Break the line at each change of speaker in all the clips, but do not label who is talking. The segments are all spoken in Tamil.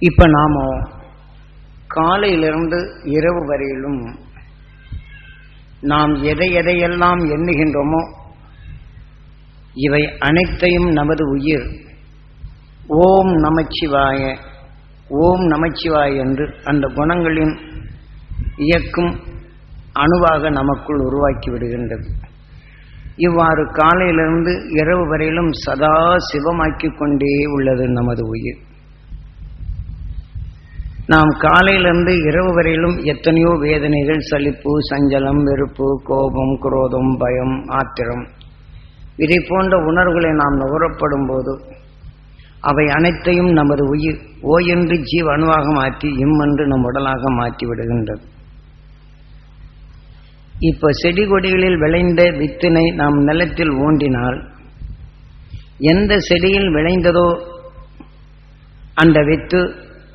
இப்ப நாம காலையிலிருந்து இரவு வரையிலும் நாம் எதையெல்லாம் எண்ணுகின்றோமோ இவை அனைத்தையும் நமது உயிர் ஓம் நமச்சிவாய ஓம் நமச்சிவாய என்று அந்த குணங்களின் இயக்கும் அணுவாக நமக்குள் உருவாக்கி விடுகின்றது. இவ்வாறு காலையிலிருந்து இரவு வரையிலும் சதா சிவமாக்கிக் கொண்டே உள்ளது நமது உயிர். நாம் காலையிலிருந்து இரவு வரையிலும் எத்தனையோ வேதனைகள், சலிப்பு, சஞ்சலம், வெறுப்பு, கோபம், குரோதம், பயம், ஆத்திரம் இதை போன்ற உணர்வுகளை நாம் நுகரப்படும் போது அவை அனைத்தையும் நமது உயிர் ஓ என்று ஜீவ அணுவாக மாற்றி இம் என்று நம் உடலாக மாற்றி விடுகின்றது. இப்ப செடி கொடிகளில் விளைந்த வித்தினை நாம் நிலத்தில் ஊண்டினால் எந்த செடியில் விளைந்ததோ அந்த வித்து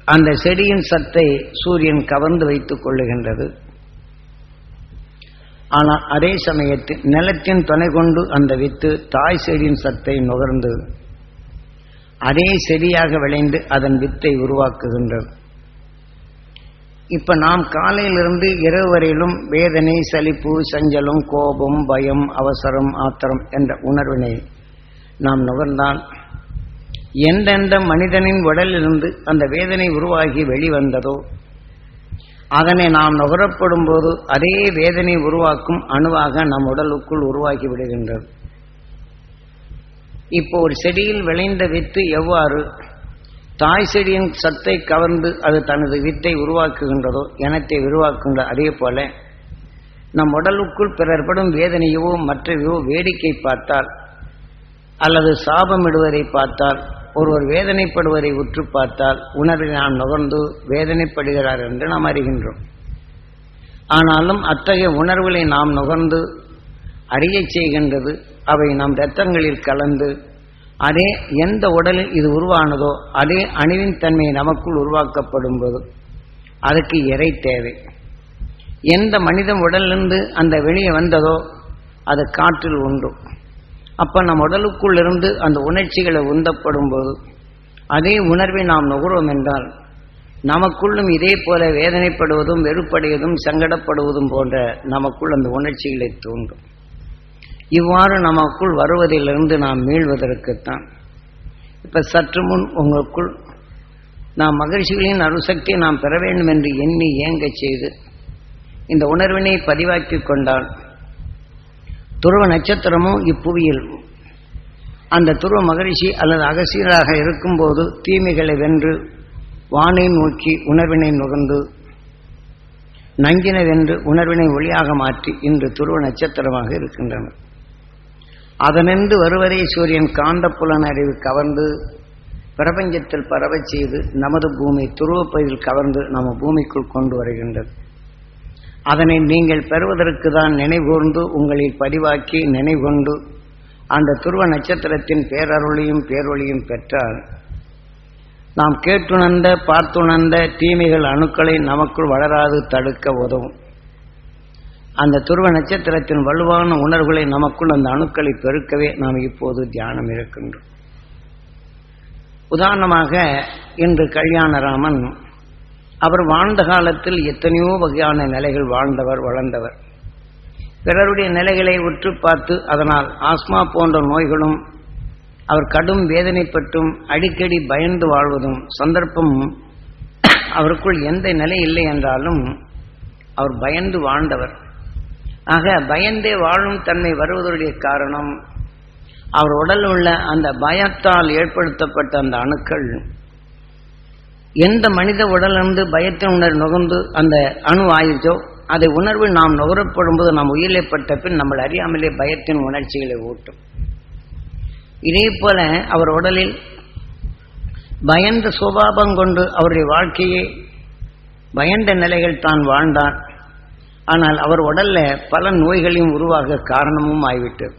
அந்த செடியின் சத்தை சூரியன் கவர்ந்து வைத்துக் கொள்ளுகின்றது. ஆனால் அதே சமயத்தில் நிலத்தின் துணை கொண்டு அந்த வித்து தாய் செடியின் சத்தை நுகர்ந்து அதே செடியாக விளைந்து அதன் வித்தை உருவாக்குகின்றது. இப்ப நாம் காலையிலிருந்து இரவு வரையிலும் வேதனை, சலிப்பு, சஞ்சலம், கோபம், பயம், அவசரம், ஆத்திரம் என்ற உணர்வினை நாம் நுகர்ந்தால் எந்தெந்த மனிதனின் உடலிலிருந்து அந்த வேதனை உருவாகி வெளிவந்ததோ அதனை நாம் நுகரப்படும் போது அதே வேதனை உருவாக்கும் அணுவாக நம் உடலுக்குள் உருவாகி விடுகின்றது. இப்போ ஒரு செடியில் விளைந்த வித்து எவ்வாறு தாய் செடியின் சத்தை கவர்ந்து அது தனது வித்தை உருவாக்குகின்றதோ இனத்தை உருவாக்குகின்ற அதே போல நம் உடலுக்குள் பிறர்படும் வேதனையோ மற்றவையோ வேடிக்கை பார்த்தால் அல்லது சாபமிடுவதை பார்த்தால் ஒருவர் வேதனைப்படுவதை உற்று பார்த்தால் உணர்வை நாம் நுகர்ந்து வேதனைப்படுகிறார் என்று நாம் அறிகின்றோம். ஆனாலும் அத்தகைய உணர்வுகளை நாம் நுகர்ந்து அறியச் செய்கின்றது. அவை நம் இரத்தங்களில் கலந்து அதே எந்த உடலில் இது உருவானதோ அதே அணுவின் தன்மை நமக்குள் உருவாக்கப்படும் போது அதுக்கு இறை தேவை. எந்த மனித உடலிலிருந்து அந்த வெளியே வந்ததோ அது காற்றில் உண்டு. அப்ப நம் உடலுக்குள் இருந்து அந்த உணர்ச்சிகளை உந்தப்படும் போது அதே உணர்வை நாம் நுகர்வோம் என்றால் நமக்குள்ளும் இதே போல வேதனைப்படுவதும் வெறுப்படைவதும் சங்கடப்படுவதும் போன்ற நமக்குள் அந்த உணர்ச்சிகளை தூண்டும். இவ்வாறு நமக்குள் வருவதிலிருந்து நாம் மீள்வதற்குத்தான் இப்ப சற்று முன் உங்களுக்குள் நாம் மகிழ்ச்சிகளின் அருசக்தியை நாம் பெற வேண்டும் என்று எண்ணி ஏங்க செய்து இந்த உணர்வினை பதிவாக்கி கொண்டால் துருவ நட்சத்திரமும் இப்புவியில் அந்த துருவ மகிழ்ச்சி அல்லது அகசியராக இருக்கும்போது தீமைகளை வென்று வானை நோக்கி உணர்வினை நுகர்ந்து நஞ்சினை வென்று உணர்வினை ஒளியாக மாற்றி இன்று துருவ நட்சத்திரமாக இருக்கின்றனர். அதனின்று வருவரை சூரியன் காந்த புலன் அறிவு கவர்ந்து பிரபஞ்சத்தில் பரவச் செய்து நமது பூமி துருவப்பகுதியில் கவர்ந்து நம்ம பூமிக்குள் கொண்டு வருகின்றது. அதனை நீங்கள் பெறுவதற்கு தான் நினைவுகூர்ந்து உங்களில் பதிவாக்கி நினைவுகொண்டு அந்த துருவ நட்சத்திரத்தின் பேரருளையும் பேரொழியும் பெற்றால் நாம் கேட்டுணர்ந்த பார்த்துணர்ந்த தீமைகள் அணுக்களை நமக்குள் வளராது தடுக்க உதவும். அந்த துருவ நட்சத்திரத்தின் வலுவான உணர்வுகளை நமக்குள் அந்த அணுக்களை பெருக்கவே நாம் இப்போது தியானம் இருக்கின்றோம். உதாரணமாக இன்று கல்யாணராமன் அவர் வாழ்ந்த காலத்தில் எத்தனையோ வகையான நிலைகள் வாழ்ந்தவர் வளர்ந்தவர். பிறருடைய நிலைகளை உற்று பார்த்து அதனால் ஆஸ்மா போன்ற நோய்களும் அவர் கடும் வேதனைப்பட்டும் அடிக்கடி பயந்து வாழ்வதும் சந்தர்ப்பம் அவருக்குள் எந்த நிலை இல்லை என்றாலும் அவர் பயந்து வாழ்ந்தவர். ஆக பயந்தே வாழும் தன்மை வருவதற்குரிய காரணம் அவர் உடலில் உள்ள அந்த பயத்தால் ஏற்படுத்தப்பட்ட அந்த அணுக்கள் எந்த மனித உடலிருந்து பயத்தின் உணர்வு நுகர்ந்து அந்த அணு ஆயிடுச்சோ அதை உணர்வு நாம் நுகரப்படும் போது நாம் உயிரிழப்பட்ட பின் நம்மளை அறியாமலே பயத்தின் உணர்ச்சிகளை ஊட்டும். இதே போல அவர் உடலில் பயந்த சுபாவம் கொண்டு அவருடைய வாழ்க்கையை பயந்த நிலைகள் தான் வாழ்ந்தார். ஆனால் அவர் உடல்ல பல நோய்களையும் உருவாக காரணமும் ஆகிவிட்டது.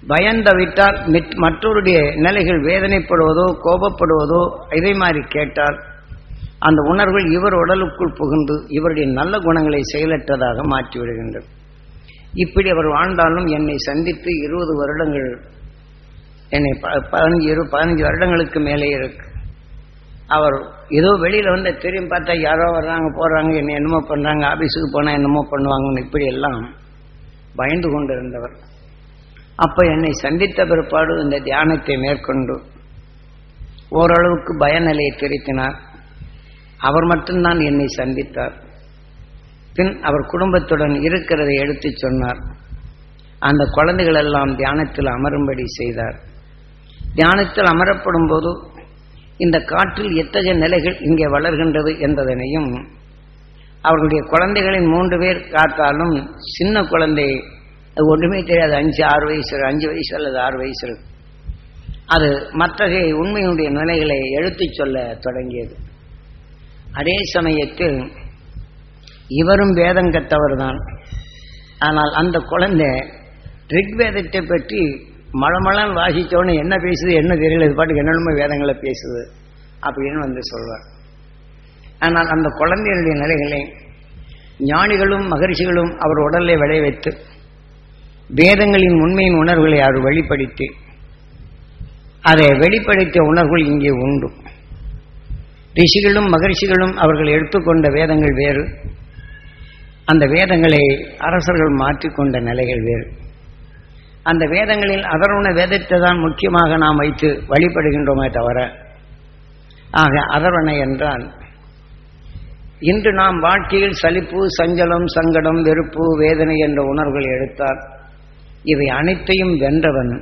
பயந்தவிட்டால் மற்றவருடைய நிலைகள் வேதனைப்படுவதோ கோபப்படுவதோ இதை மாதிரி கேட்டால் அந்த உணர்வுகள் இவர் உடலுக்குள் புகுந்து இவருடைய நல்ல குணங்களை செயலற்றதாக மாற்றிவிடுகின்றது. இப்படி அவர் வாழ்ந்தாலும் என்னை சந்தித்து 20 வருடங்கள் என்னை 15 வருடங்களுக்கு மேலே இருக்கு. அவர் ஏதோ வெளியில் வந்து தெரியும் பார்த்தா யாரோ வர்றாங்க போகிறாங்க, என்ன என்னமோ பண்ணுறாங்க, ஆஃபீஸுக்கு போனால் என்னமோ பண்ணுவாங்கன்னு இப்படி எல்லாம் பயந்து கொண்டு இருந்தவர். அப்போ என்னை சந்தித்த பிற்பாடு இந்த தியானத்தை மேற்கொண்டு ஓரளவுக்கு பயநிலையை திருத்தினார். அவர் மட்டும்தான் என்னை சந்தித்தார். பின் அவர் குடும்பத்துடன் இருக்கிறதை எடுத்து சொன்னார். அந்த குழந்தைகள் எல்லாம் தியானத்தில் அமரும்படி செய்தார். தியானத்தில் அமரப்படும் போது இந்த காற்றில் எத்தகைய நிலைகள் இங்கே வளர்கின்றது என்பதனையும், அவர்களுடைய குழந்தைகளின் 3 பேர் காத்தாலும் சின்ன குழந்தை அது ஒன்றுமே தெரியாது, 5-6 வயசு, 5 வயசு அல்லது 6 வயசு, அது மற்றகைய உண்மையினுடைய நிலைகளை எடுத்துச் சொல்ல தொடங்கியது. அதே சமயத்தில் இவரும் வேதம் கற்றவர் தான். ஆனால் அந்த குழந்தை ரிக்வேதத்தை பற்றி மழமழன் வாசித்தோன்னு என்ன பேசுது என்ன தெரியல, இது பாட்டுக்கு என்னென்னமோ வேதங்களை பேசுது அப்படின்னு வந்து சொல்வார். ஆனால் அந்த குழந்தைகளுடைய நிலைகளை ஞானிகளும் மகரிஷிகளும் அவர் உடலை விளைய வைத்து வேதங்களின் உண்மையின் உணர்வுகளை அவர் வெளிப்படுத்தி, அதை வெளிப்படுத்திய உணர்வுகள் இங்கே உண்டு. ரிஷிகளும் மகரிஷிகளும் அவர்கள் எடுத்துக்கொண்ட வேதங்கள் வேறு, அந்த வேதங்களை அரசர்கள் மாற்றிக்கொண்ட நிலைகள் வேறு. அந்த வேதங்களில் அதர்வண வேதத்தை தான் முக்கியமாக நாம் வைத்து வழிபடுகின்றோமே தவிர, ஆக அதர்வண என்றால் இன்று நாம் வாழ்க்கையில் சலிப்பு, சஞ்சலம், சங்கடம், வெறுப்பு, வேதனை என்ற உணர்வுகளை எடுத்தால் இவை அனைத்தையும் வென்றவன்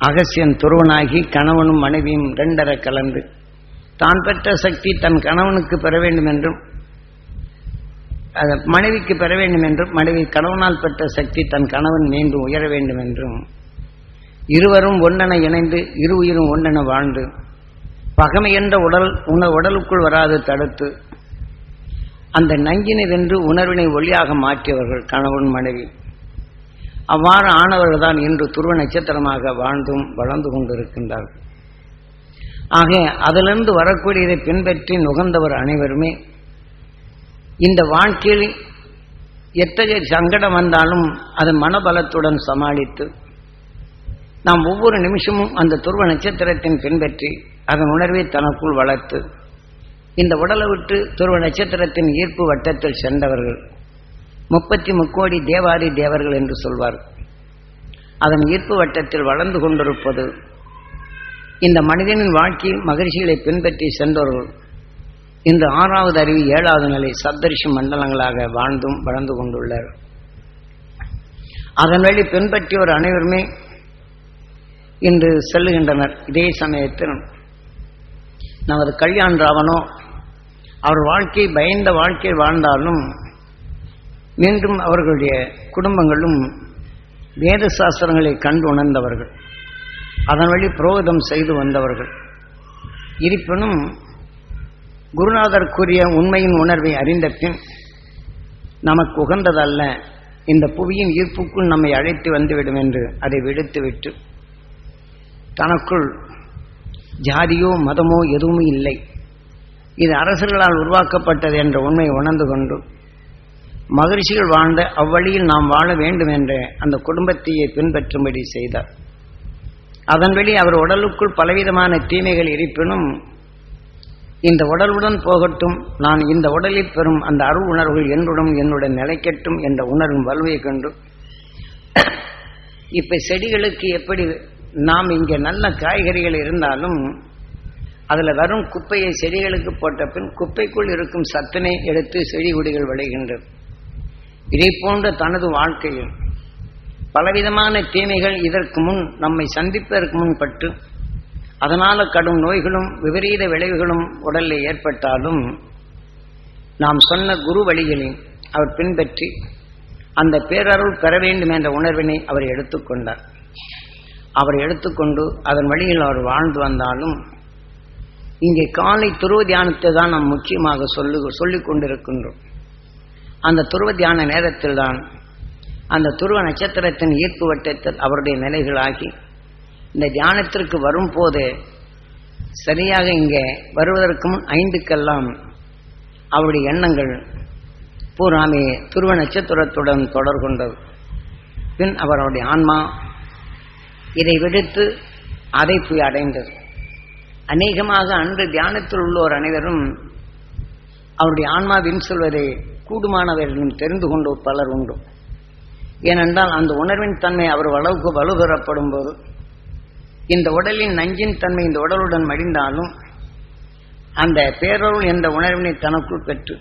அகசியன் துருவனாகி கணவனும் மனைவியும் 2 கலந்து தான் பெற்ற சக்தி தன் கணவனுக்கு பெற வேண்டும் என்றும், மனைவிக்கு பெற வேண்டும் என்றும், மனைவி கணவனால் பெற்ற சக்தி தன் கணவன் மீண்டும் உயர வேண்டும் என்றும், இருவரும் ஒன்றென இணைந்து இரு உயிரும் ஒன்றென வாழ்ந்து பகமை என்ற உடலுக்குள் வராது தடுத்து அந்த நஞ்சினை வென்று உணர்வினை ஒளியாக மாற்றியவர்கள் கணவன் மனைவி. அவ்வாறு ஆனவர்கள் தான் இன்று துருவ நட்சத்திரமாக வாழ்ந்தும் வளர்ந்து கொண்டிருக்கின்றார்கள். ஆக அதிலிருந்து வரக்கூடியதை பின்பற்றி நுகர்ந்தவர் அனைவருமே இந்த வாழ்க்கையில் எத்தகைய சங்கடம் வந்தாலும் அது மனபலத்துடன் சமாளித்து நாம் ஒவ்வொரு நிமிஷமும் அந்த துருவ நட்சத்திரத்தின் பின்பற்றி அதன் உணர்வை தனக்குள் வளர்த்து இந்த உடலை விட்டு துருவ நட்சத்திரத்தின் ஈர்ப்பு வட்டத்தில் சென்றவர்கள் 33 கோடி தேவாதி தேவர்கள் என்று சொல்வார். அதன் ஈர்ப்பு வட்டத்தில் வளர்ந்து கொண்டிருப்பது இந்த மனிதனின் வாழ்க்கையில் மகிழ்ச்சிகளை பின்பற்றி சென்றவர்கள் இன்று 6வது அறிவு 7வது நிலை சப்தரிஷி மண்டலங்களாக வாழ்ந்தும் வளர்ந்து கொண்டுள்ளார். அதன் வழி பின்பற்றியோர் அனைவருமே இன்று செல்லுகின்றனர். இதே சமயத்தில் நமது கல்யாண் ராவனோ அவர் வாழ்க்கை பயந்த வாழ்க்கை வாழ்ந்தாலும் மீண்டும் அவர்களுடைய குடும்பங்களும் வேத சாஸ்திரங்களை கண்டு உணர்ந்தவர்கள், அதன் வழி புரோகிதம் செய்து வந்தவர்கள். இருப்பினும் குருநாதர் கூறிய உண்மையின் உணர்வை அறிந்த பின் நமக்கு உகந்ததல்ல, இந்த புவியின் ஈர்ப்புக்குள் நம்மை அழைத்து வந்துவிடும் என்று அதை விடுத்துவிட்டு தனக்குள் ஜாதியோ மதமோ எதுவுமே இல்லை, இது அரசர்களால் உருவாக்கப்பட்டது என்ற உண்மை உணர்ந்து கொண்டு மகிழ்ச்சிகள் வாழ்ந்த அவ்வழியில் நாம் வாழ வேண்டும் என்ற அந்த குடும்பத்தையே பின்பற்றும்படி செய்தார். அதன் வழி அவர் உடலுக்குள் பலவிதமான தீமைகள் இருப்பினும் இந்த உடலுடன் போகட்டும், நான் இந்த உடலில் பெறும் அந்த அருள் உணர்வுகள் என்னுடன் என்னுடன் நிலைக்கட்டும் என்ற உணர்வும் வலுவை கொண்டு இப்ப செடிகளுக்கு எப்படி நாம் இங்கே நல்ல காய்கறிகள் இருந்தாலும் அதில் வரும் குப்பையை செடிகளுக்கு போட்ட பின் குப்பைக்குள் இருக்கும் சத்தினை எடுத்து செடி கொடிகள் விளைகின்றது. இதை போன்ற தனது வாழ்க்கையில் பலவிதமான தீமைகள் இதற்கு முன் நம்மை சந்திப்பதற்கு முன் பட்டு அதனால கடும் நோய்களும் விபரீத விளைவுகளும் உடலில் ஏற்பட்டாலும் நாம் சொன்ன குரு வழிகளில் அவர் பின்பற்றி அந்த பேரருள் பெற வேண்டும் என்ற உணர்வினை அவர் எடுத்துக்கொண்டார். அவர் எடுத்துக்கொண்டு அதன் வழியில் அவர் வாழ்ந்து வந்தாலும் இங்கே காலை துருவ தியானத்தை தான் நாம் முக்கியமாக சொல்லிக் கொண்டிருக்கின்றோம். அந்த துருவ தியான நேரத்தில் தான் அந்த துருவ நட்சத்திரத்தின் ஈர்ப்பு வட்டத்தில் அவருடைய நிலைகளாகி இந்த தியானத்திற்கு வரும்போது சரியாக இங்கே வருவதற்கு முன் 5க்கெல்லாம் அவருடைய எண்ணங்கள் பூராமே துருவ நட்சத்திரத்துடன் தொடர் கொண்டது. பின் அவருடைய ஆன்மா இதை விடுத்து அதை போய் அடைந்தது. அநேகமாக அன்று தியானத்தில் உள்ளோர் அனைவரும் அவருடைய ஆன்மாவின் சொல்வதை கூடுமானவர்களும் தெரிந்து கொண்டோர் பலர் உண்டு. ஏனென்றால் அந்த உணர்வின் தன்மை அவர் அளவுக்கு வலுப்பெறப்படும் போது இந்த உடலின் நஞ்சின் தன்மை இந்த உடலுடன் மடிந்தாலும் அந்த பேரருள் என்ற உணர்வினை தனக்குள் பெற்று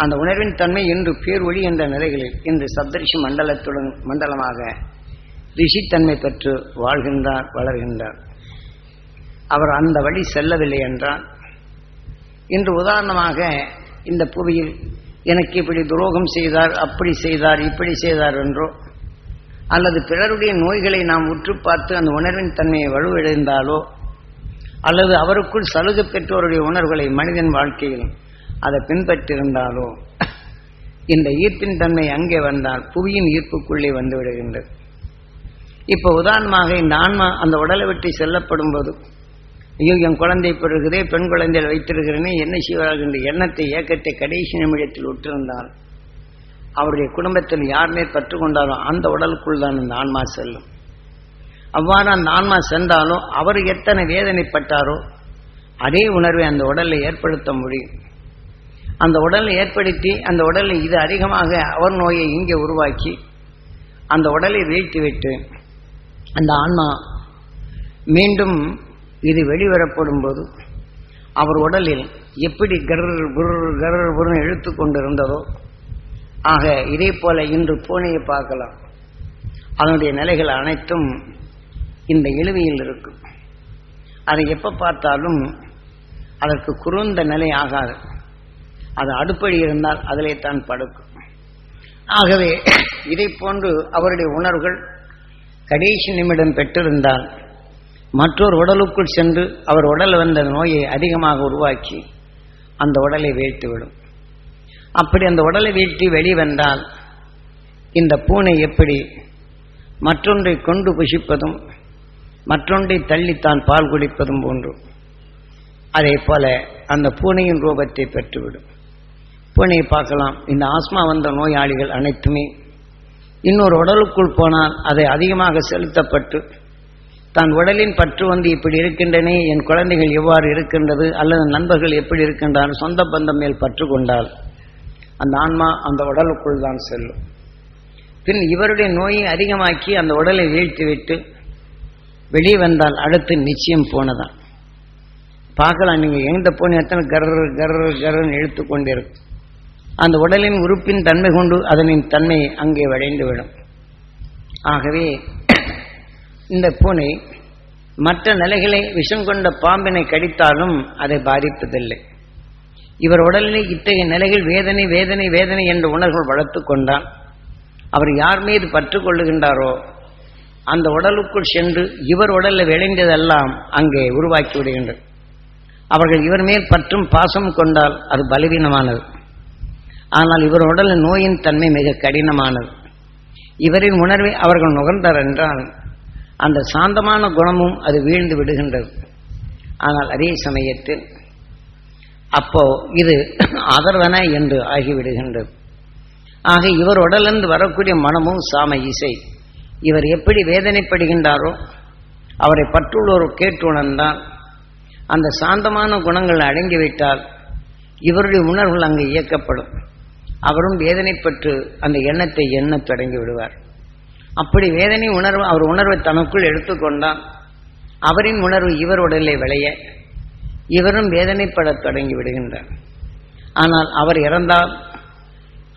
அந்த உணர்வின் தன்மை இன்று பேர்வழி என்ற நிலைகளில் இன்று சப்தரிஷி மண்டலத்துடன் மண்டலமாக ரிஷித்தன்மை பெற்று வாழ்கின்றார், வளர்கின்றார். அவர் அந்த வழி செல்லவில்லை என்றால் இன்று உதாரணமாக இந்த புவியில் எனக்கு இப்படி துரோகம் செய்தார், அப்படி செய்தார், இப்படி செய்தார் என்றோ அல்லது பிறருடைய நோய்களை நாம் உற்று பார்த்து அந்த உணர்வின் தன்மையை வலுவிழந்தாலோ அல்லது அவருக்குள் சலுகை பெற்றோருடைய உணர்வுகளை மனிதன் வாழ்க்கையில் அதை பின்பற்றிருந்தாலோ இந்த ஈர்ப்பின் தன்மை அங்கே வந்தால் புவியின் ஈர்ப்புக்குள்ளே வந்து விடுகின்றது. இப்போ உதாரணமாக இந்த ஆன்மா அந்த உடலை விட்டு செல்லப்படும் போது ஐயோ என் குழந்தை பிறகுதே, பெண் குழந்தைகள் வைத்திருக்கிறேனே, என்ன செய்வார்கள் என்ற எண்ணத்தை இயக்கத்தை கடைசி நிமிடத்தில் விட்டிருந்தால் அவருடைய குடும்பத்தில் யார் மேல் பற்று கொண்டாலோ அந்த உடலுக்குள் தான் அந்த ஆன்மா செல்லும். அவ்வாறு அந்த ஆன்மா சென்றாலோ அவர் எத்தனை வேதனைப்பட்டாரோ அதே உணர்வை அந்த உடலை ஏற்படுத்த முடியும். அந்த உடலை ஏற்படுத்தி அந்த உடலை இது அதிகமாக அவர் நோயை இங்கே உருவாக்கி அந்த உடலை வீழ்த்திவிட்டு அந்த ஆன்மா மீண்டும் இது வெளிவரப்படும் போது அவர் உடலில் எப்படி கர் இழுத்து கொண்டிருந்ததோ ஆக இதே போல இன்று பூனையை பார்க்கலாம். அதனுடைய நிலைகள் அனைத்தும் இந்த இழுவையில் இருக்கும். அதை எப்ப பார்த்தாலும் அதற்கு குறுந்த நிலை ஆகாது. அது அடுப்படி இருந்தால் அதிலே தான் படுக்கும். ஆகவே இதை போன்று அவருடைய உணர்வுகள் கடைசி நிமிடம் பெற்றிருந்தால் மற்றொரு உடலுக்குள் சென்று அவர் உடல் வந்த நோயை அதிகமாக உருவாக்கி அந்த உடலை வீழ்த்திவிடும். அப்படி அந்த உடலை வீழ்த்தி வெளிவந்தால் இந்த பூனை எப்படி மற்றொன்றை கொண்டு புசிப்பதும் மற்றொன்றை தள்ளித்தான் பால் குடிப்பதும் போன்று அதே போல அந்த பூனையின் ரூபத்தை பெற்றுவிடும். பூனையை பார்க்கலாம். இந்த ஆஸ்மா வந்த நோயாளிகள் அனைத்துமே இன்னொரு உடலுக்குள் போனால் அதை அதிகமாக செலுத்தப்பட்டு தான் உடலின் பற்று வந்து இப்படி இருக்கின்றனே, என் குழந்தைகள் எவ்வாறு இருக்கின்றது அல்லது நண்பர்கள் எப்படி இருக்கின்றான், சொந்த பந்தம் மேல் பற்று கொண்டால் அந்த ஆன்மா அந்த உடலுக்குள் தான் செல்லும். பின் இவருடைய நோயை அதிகமாக்கி அந்த உடலை வீழ்த்திவிட்டு வெளியே வந்தால் அடுத்து நிச்சயம் போனதான் பார்க்கலாம். நீங்கள் எந்த பூனை எத்தனை கர்ன்னு இழுத்து கொண்டிருக்கும். அந்த உடலின் உறுப்பின் தன்மை கொண்டு அதனின் தன்மை அங்கே வளைந்து விடும். ஆகவே இந்த பூனை மற்ற நிலைகளை விஷம் கொண்ட பாம்பினை கடித்தாலும் அதை பாதிப்பதில்லை. இவர் உடலில் இத்தகைய நிலைகள் வேதனை வேதனை வேதனை என்ற உணர்வுகள் வளர்த்து கொண்டால் அவர் யார் மீது பற்று கொள்ளுகின்றாரோ அந்த உடலுக்குள் சென்று இவர் உடலில் விளைந்ததெல்லாம் அங்கே உருவாக்கி விடுகின்றது. அவர்கள் இவர் மேல் பற்றும் பாசம் கொண்டால் அது பலவீனமானது. ஆனால் இவர் உடலின் நோயின் தன்மை மிக கடினமானது. இவரின் உணர்வை அவர்கள் நுகர்ந்தார் என்றால் அந்த சாந்தமான குணமும் அது வீழ்ந்து விடுகின்றது. ஆனால் அதே சமயத்தில் அப்போ இது அதர்வன என்று ஆகிவிடுகின்றது. ஆக இவர் உடலிருந்து வரக்கூடிய மனமும் சாம இசை இவர் எப்படி வேதனைப்படுகின்றாரோ அவரை பற்றுள்ளோர் கேட்டு உணர்ந்தால் அந்த சாந்தமான குணங்கள் அடங்கிவிட்டால் இவருடைய உணர்வுகள் அங்கு இயக்கப்படும். அவரும் வேதனைப்பட்டு அந்த எண்ணத்தை எண்ணத் தொடங்கி விடுவார். அப்படி வேதனை உணர்வு அவர் உணர்வை தனக்குள் எடுத்துக்கொண்டால் அவரின் உணர்வு இவர் உடலை விளைய இவரும் வேதனைப்படத் தொடங்கி விடுகின்றார். ஆனால் அவர் இறந்தால்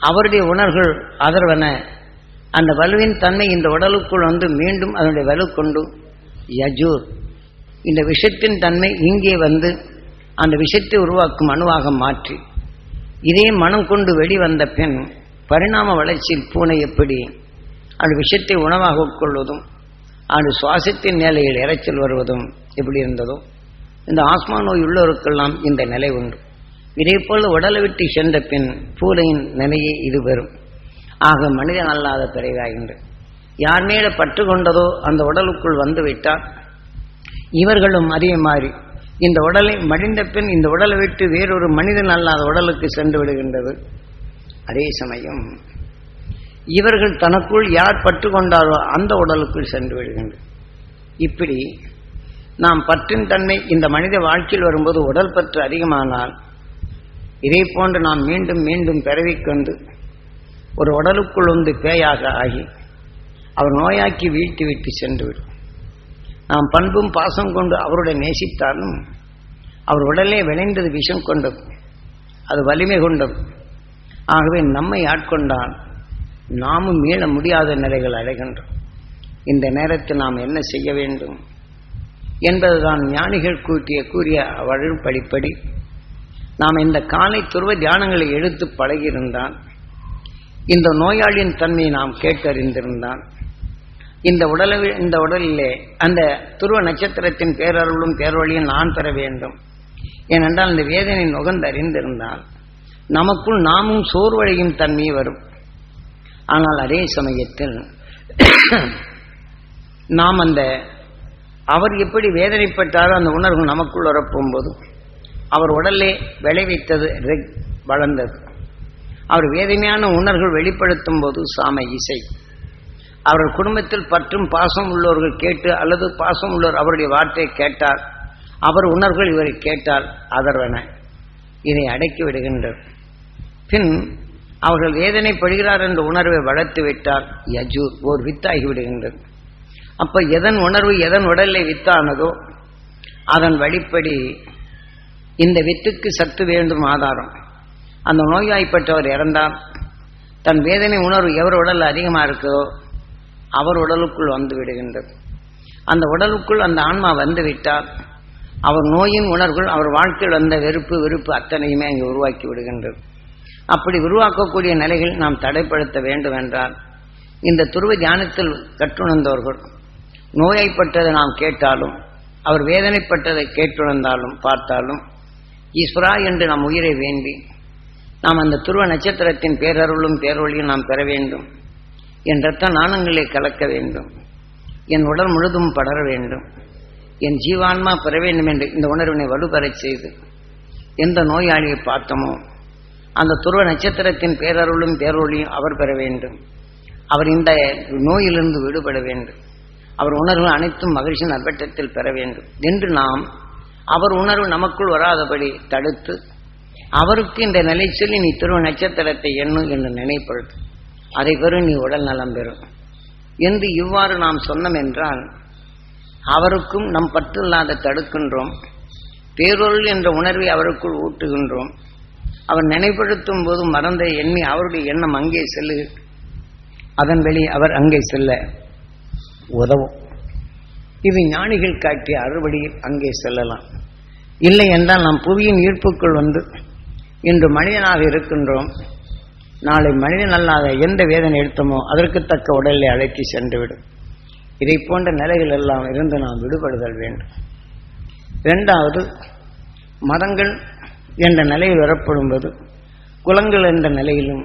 அவருடைய உணர்வுகள் அதர்வன அந்த வலுவின் தன்மை இந்த உடலுக்குள் வந்து மீண்டும் அதனுடைய வலு கொண்டு யஜூர் இந்த விஷத்தின் தன்மை இங்கே வந்து அந்த விஷத்தை உருவாக்கும் அணுவாக மாற்றி இதே மனம் கொண்டு வெளிவந்த பின் பரிணாம வளர்ச்சியில் பூனை எப்படி அந்த விஷத்தை உணவாக உட்கொள்வதும் அந்த சுவாசத்தின் நிலையில் இறைச்சல் வருவதும் எப்படி இருந்ததோ இந்த ஆஸ்மா நோய் உள்ளவருக்கெல்லாம் இந்த நிலை உண்டு. இதே போல உடலை விட்டு சென்ற பின் பூனையின் நிலையை இது பெறும். ஆக மனிதன் அல்லாத பிறவாகின்றது. யார் மேல பற்று கொண்டதோ அந்த உடலுக்குள் வந்துவிட்டால் இவர்களும் அதே மாதிரி இந்த உடலை மடிந்த பின் இந்த உடலை விட்டு வேறொரு மனிதன் அல்லாத உடலுக்கு சென்று விடுகின்றது. அதே சமயம் இவர்கள் தனக்குள் யார் பற்று கொண்டாரோ அந்த உடலுக்குள் சென்று விடுகின்றது. இப்படி நாம் பற்றின் தன்மை இந்த மனித வாழ்க்கையில் வரும்போது உடல் பற்று அதிகமானால் இதே போன்று நாம் மீண்டும் மீண்டும் பிறவிக்கொண்டு ஒரு உடலுக்குள் வந்து பேயாக ஆகி அவர் நோயாக்கி வீழ்த்தி விட்டு சென்றுவிடும். நாம் பண்பும் பாசம் கொண்டு அவருடைய நேசித்தாலும் அவர் உடலே விளைந்தது விஷம் கொண்டது, அது வலிமை கொண்டது. ஆகவே நம்மை ஆட்கொண்டால் நாமும் மீள முடியாத நிலைகள் அடைகின்றோம். இந்த நேரத்தில் நாம் என்ன செய்ய வேண்டும் என்பதுதான் ஞானிகள் கூறிய வழிப்படிப்படி நாம் இந்த காலை துருவ தியானங்களை எடுத்து பழகியிருந்தால், இந்த நோயாளியின் தன்மையை நாம் கேட்டறிந்திருந்தால், இந்த உடலிலே அந்த துருவ நட்சத்திரத்தின் பேரருளும் பேரொழியும் நான் பெற வேண்டும். ஏனென்றால் இந்த வேதனை நுகர்ந்து அறிந்திருந்தால் நமக்குள் நாமும் சோர்வடையும் தன்மை வரும். ஆனால் அதே சமயத்தில் நாம் அவர் எப்படி வேதனைப்பட்டாரோ அந்த உணர்வு நமக்குள் வரப்போகும்போது அவர் உடலே விளைவித்தது வளர்ந்தது. அவர் வேதனையான உணர்வுகள் வெளிப்படுத்தும் போது சாம இசை, அவர்கள் குடும்பத்தில் பற்றும் பாசம் உள்ளவர்கள் கேட்டு அல்லது பாசம் உள்ளவர் அவருடைய வார்த்தையை கேட்டால், அவர் உணர்வுகள் இவரை கேட்டால் அதர்வன இதை அடக்கி விடுகின்றது. பின் அவர்கள் வேதனைப்படுகிறார் என்ற உணர்வை வளர்த்து விட்டால் யஜூர் ஓர் வித்தாகி விடுகின்றது. அப்ப எதன் உணர்வு எதன் உடலில் வித்தானதோ அதன் வழிப்படி இந்த வித்துக்கு சத்து வேண்டும் ஆதாரம். அந்த நோய்வாய்ப்பட்டவர் இறந்தால் தன் வேதனை உணர்வு எவர் உடல் அதிகமாக இருக்குதோ அவர் உடலுக்குள் வந்து விடுகின்றது. அந்த உடலுக்குள் அந்த ஆன்மா வந்து விட்டால் அவர் நோயின் உணர்வுகள் அவர் வாழ்க்கையில் வந்த வெறுப்பு அத்தனையுமே அங்கே உருவாக்கி விடுகின்றது. அப்படி உருவாக்கக்கூடிய நிலைகள் நாம் தடைப்படுத்த வேண்டும் என்றால் இந்த துருவ தியானத்தில் கற்றுணர்ந்தவர்கள் நோய்ப்பட்டதை நாம் கேட்டாலும் அவர் வேதனைப்பட்டதை கேட்டுணர்ந்தாலும் பார்த்தாலும் ஈஸ்வரா என்று நம் உயிரை வேண்டி நாம் அந்த துருவ நட்சத்திரத்தின் பேரருளும் பேரொழியும் நாம் பெற வேண்டும். என் இரத்த நாணங்களை கலக்க வேண்டும், என் உடல் முழுதும் படர வேண்டும், என் ஜீவான்மா பெற வேண்டும் என்று இந்த உணர்வினை வலுப்பெறச் செய்து எந்த நோயாளியை பார்த்தோமோ அந்த துருவ நட்சத்திரத்தின் பேரருளும் பேரொழியும் அவர் பெற வேண்டும். அவர் இந்த நோயிலிருந்து விடுபட வேண்டும். அவர் உணர்வு அனைத்தும் மகிழ்ச்சி நல்வட்டத்தில் பெற வேண்டும் என்று நாம் அவர் உணர்வு நமக்குள் வராதபடி தடுத்து அவருக்கு இந்த நிலை சொல்லி நீ துருவ நட்சத்திரத்தை எண்ணு என்று நினைப்படுத்து, அதை பெறும் நீ உடல் நலம் பெறும் என்று இவ்வாறு நாம் சொன்னோம் என்றால் அவருக்கும் நம் பற்றில்லாத தடுக்கின்றோம். பேரொருள் என்ற உணர்வை அவருக்குள் ஊட்டுகின்றோம். அவர் நினைப்படுத்தும் போது மறந்த எண்ணி அவருடைய எண்ணம் அங்கே செல்லு, அதன் வெளி அவர் அங்கே செல்ல உதவும். இது ஞானிகள் காட்டிய அறுபடியில் அங்கே செல்லலாம். இல்லை என்றால் நாம் புவியின் ஈர்ப்புக்குள் வந்து இன்று மனிதனாக இருக்கின்றோம், நாளை மனிதன் அல்லாத எந்த வேதனை எடுத்தோமோ அதற்கு தக்க உடலை அழைத்து சென்றுவிடும். இதை போன்ற நிலைகள் எல்லாம் இருந்து நாம் விடுபடுதல் வேண்டும். இரண்டாவது, மதங்கள் என்ற நிலையில் வரப்படும்போது குலங்கள் என்ற நிலையிலும்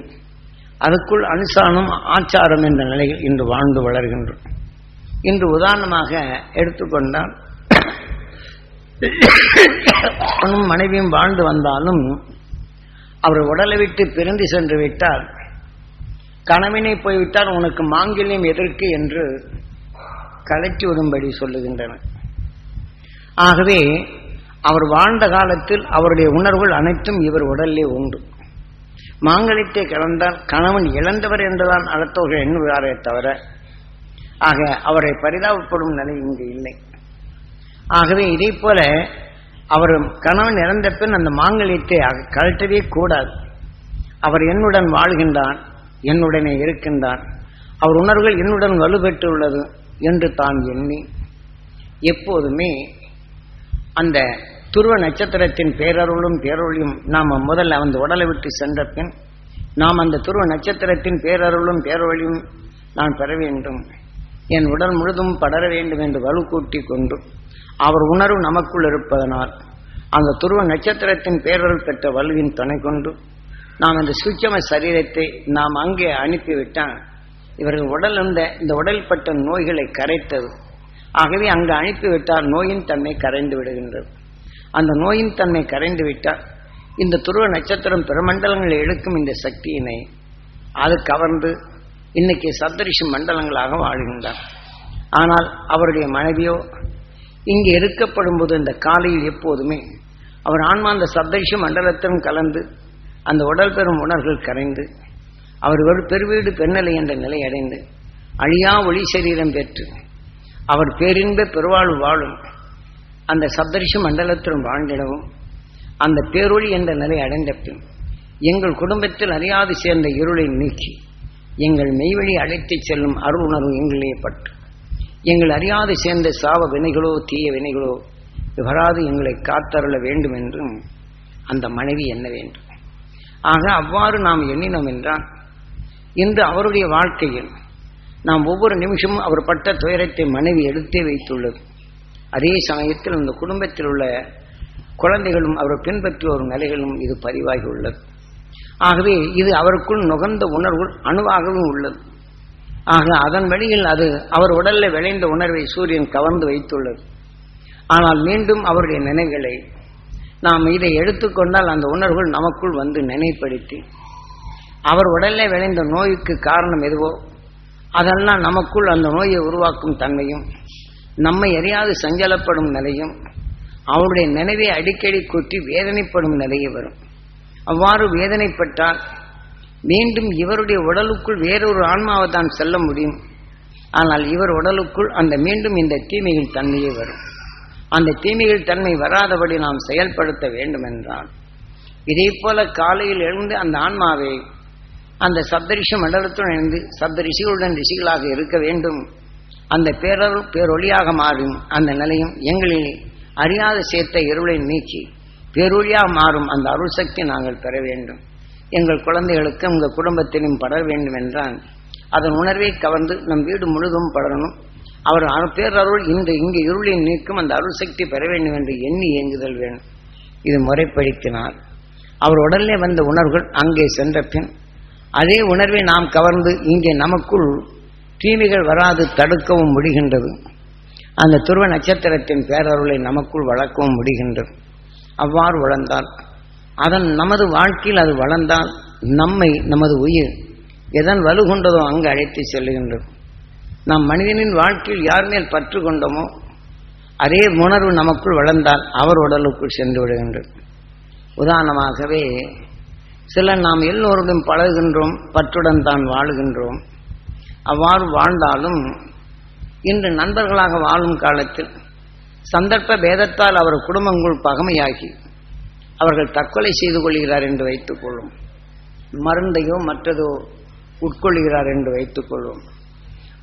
அதுக்குள் அனுசாரம் ஆச்சாரம் என்ற நிலையில் இன்று வாழ்ந்து வளர்கின்றோம். இன்று உதாரணமாக எடுத்துக்கொண்டால் மனைவியும் வாழ்ந்து வந்தாலும் அவர் உடலை விட்டு பிரிந்து சென்று விட்டால், கணவனை போய்விட்டால் உனக்கு மாங்கல்யம் எதற்கு என்று கலட்டி விடும்படி சொல்லுகின்றனர். ஆகவே அவர் வாழ்ந்த காலத்தில் அவருடைய உணர்வுகள் அனைத்தும் இவர் உடலிலே உண்டு. மாங்கல்யத்தை கலந்தால் கணவன் இழந்தவர் என்றுதான் அடுத்தவர்கள் எண்ணுகிறாரே தவிர ஆக அவரை பரிதாபப்படும் நிலை இங்கு இல்லை. ஆகவே இதை போல அவர் கணவன் இறந்த பின் அந்த மாங்கல்யத்தை கழட்டவே கூடாது. அவர் என்னுடன் வாழ்கின்றான், என்னுடனே இருக்கின்றான், அவர் உணர்வுகள் என்னுடன் வலுப்பெற்றுள்ளது என்று தான் எண்ணி எப்போதுமே அந்த துருவ நட்சத்திரத்தின் பேரருளும் பேரொழியும் நாம் முதல்ல அந்த உடலை விட்டு சென்ற பின் நாம் அந்த துருவ நட்சத்திரத்தின் பேரருளும் பேரொழியும் நான் பெற வேண்டும், என் உடல் முழுதும் படர வேண்டும் என்று வலு கூட்டி கொண்டு அவர் உணர்வு நமக்குள் இருப்பதனால் அந்த துருவ நட்சத்திரத்தின் பேரருள் பெற்ற வலுவின் துணை கொண்டு நாம் அந்த சூட்சும சரீரத்தை நாம் அங்கே அனுப்பிவிட்டால் இவர்கள் உடல் இந்த உடல்பட்ட நோய்களை கரைத்தது. ஆகவே அங்கு அனுப்பிவிட்டால் நோயின் தன்மை கரைந்து விடுகின்றது. அந்த நோயின் தன்மை கரைந்து விட்டால் இந்த துருவ நட்சத்திரம் பிரமண்டலங்களை எடுக்கும் இந்த சக்தியினை அது கவர்ந்து இன்னைக்கு சப்தரிஷி மண்டலங்களாக வாழ்கின்றார். ஆனால் அவருடைய மனைவியோ இங்கே இருக்கப்படும் போது இந்த காலையில் எப்போதுமே அவர் ஆன்மா அந்த சப்தரிஷி மண்டலத்திலும் கலந்து அந்த உடல் பெறும் உணர்வுகள் கரைந்து அவர் பெருவீடு பெருநிலை என்ற நிலை அடைந்து அழியா ஒளி சரீரம் பெற்று அவர் பேரின்ப பெருவாழ்வு வாழும் அந்த சப்தரிஷி மண்டலத்திலும் வாழ்ந்திடவும் அந்த பேரொளி என்ற நிலை அடைந்த பின் எங்கள் குடும்பத்தில் அறியாது சேர்ந்த இருளை நீக்கி எங்கள் மெய்வழி அழைத்துச் செல்லும் அருள் உணர்வு எங்களிலே பட்டு எங்கள் அறியாது சேர்ந்த சாவ வினைகளோ தீய வினைகளோ வராது எங்களை காத்தருள வேண்டும் என்றும் அந்த மனைவி எண்ண வேண்டும். ஆக அவ்வாறு நாம் எண்ணினோம் என்றால் இன்று அவருடைய வாழ்க்கையில் நாம் ஒவ்வொரு நிமிஷமும் அவர் பட்ட துயரத்தை மனைவி எடுத்தே வைத்துள்ளது. அதே சமயத்தில் இந்த குடும்பத்தில் உள்ள குழந்தைகளும் அவர் பின்பற்றி வரும் நிலைகளும் இது பதிவாகி உள்ளது. ஆகவே இது அவருக்குள் நுகர்ந்த உணர்வுகள் அணுவாகவும் உள்ளது. ஆக அதன் வழியில் அது அவர் உடலில் விளைந்த உணர்வை சூரியன் கவர்ந்து வைத்துள்ளது. ஆனால் மீண்டும் அவருடைய நினைவுகளை நாம் இதை எடுத்துக்கொண்டால் அந்த உணர்வுகள் நமக்குள் வந்து நினைப்படுத்தி அவர் உடலில் விளைந்த நோய்க்கு காரணம் எதுவோ அதெல்லாம் நமக்குள் அந்த நோயை உருவாக்கும் தன்மையும் நம்மை அறியாது சஞ்சலப்படும் நிலையும் அவருடைய நினைவை அடிக்கடி கூட்டி வேதனைப்படும் நிலையை வரும். அவ்வாறு வேதனைப்பட்டால் மீண்டும் இவருடைய உடலுக்குள் வேறொரு ஆன்மாவை தான் செல்ல முடியும். ஆனால் இவர் உடலுக்குள் அந்த மீண்டும் இந்த தீமைகள் தன்மையே வரும். அந்த தீமைகள் தன்மை வராதபடி நாம் செயல்படுத்த வேண்டும் என்றால் இதே போல காலையில் எழுந்து அந்த ஆன்மாவை அந்த சப்தரிஷி மண்டலத்துடன் இணைந்து சப்த ரிஷிகளுடன் ரிஷிகளாக இருக்க வேண்டும். அந்த பேரொளியாக மாறும் அந்த நிலையும் எங்களில் அறியாத சேர்த்த இருளை நீக்கி பேரொளியாக மாறும் அந்த அருள் சக்தி நாங்கள் பெற வேண்டும். எங்கள் குழந்தைகளுக்கு உங்கள் குடும்பத்திலும் படர வேண்டும் என்றால் அதன் உணர்வை கவர்ந்து நம் வீடு முழுதும் படரணும். அவர் பேரருள் இங்கே இருளை நீக்கும் அந்த அருள் சக்தி பெற வேண்டும் என்று எண்ணி இயங்குதல் வேண்டும். இது முறைப்படுத்தினார் அவர் உடலிலே வந்த உணர்வுகள் அங்கே சென்ற பின் அதே உணர்வை நாம் கவர்ந்து இங்கே நமக்குள் தீமைகள் வராது தடுக்கவும் முடிகின்றது. அந்த துருவ நட்சத்திரத்தின் பேரருளை நமக்குள் வளர்க்கவும் முடிகின்றது. அவ்வாறு வளர்ந்தால் அதன் நமது வாழ்க்கையில் அது வளர்ந்தால் நம்மை நமது உயிர் எதன் வலு கொண்டதோ அங்கு அழைத்து செல்லுகின்றது. நாம் மனிதனின் வாழ்க்கையில் யார் மேல் பற்று கொண்டோமோ அதே உணர்வு நமக்குள் வளர்ந்தால் அவர் உடலுக்குள் சென்று விடுகின்றது. உதாரணமாகவே சிலர் நாம் எல்லோருடன் பழகுகின்றோம், பற்றுடன் தான் வாழுகின்றோம். அவ்வாறு வாழ்ந்தாலும் இன்று நண்பர்களாக வாழும் காலத்தில் சந்தர்ப்ப பேதத்தால் அவர் குடும்பங்கள் பகமையாகி அவர்கள் தற்கொலை செய்து கொள்கிறார் என்று வைத்துக் கொள்ளும். மருந்தையோ மற்றதோ உட்கொள்கிறார் என்று வைத்துக் கொள்வோம்.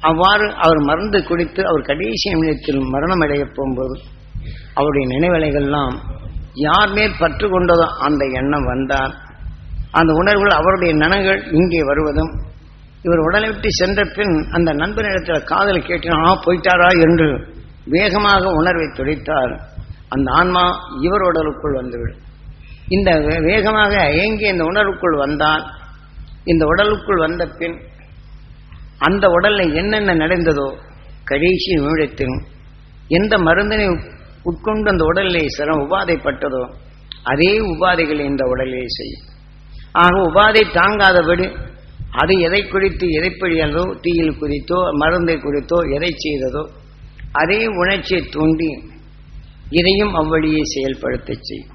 அவ்வாறு அவர் மருந்து குடித்து அவர் கடைசி நிமிடத்தில் மரணமடைய போகும்போது அவருடைய நினைவலைகள்லாம் யார் மேல் பற்று கொண்டதோ அந்த எண்ணம் வந்தால் அந்த உணர்வுகள் அவருடைய நனங்கள் இங்கே வருவதும் இவர் உடலை விட்டு சென்ற பின் அந்த நண்பனிடத்தில் காதல் கேட்டினா போயிட்டாரா என்று வேகமாக உணர்வை துடைத்தார். அந்த ஆன்மா இவர் உடலுக்குள் வந்துவிடும். இந்த வேகமாக ஏங்கி இந்த உணர்வுக்குள் வந்தால் இந்த உடலுக்குள் வந்த பின் அந்த உடலில் என்னென்ன நடந்ததோ கடைசி நிமிடத்தில் எந்த மருந்தினை உட்கொண்டு அந்த உடலிலே சில உபாதைப்பட்டதோ அதே உபாதைகளை இந்த உடலிலே செய்யும். ஆக உபாதை தாங்காதபடி அது எதை குறித்து எதை படியாலோ தீயில் குறித்தோ மருந்தை குறித்தோ எதை செய்ததோ அதே உணர்ச்சியை தூண்டி இதையும் அவ்வழியே செயல்படுத்த செய்யும்.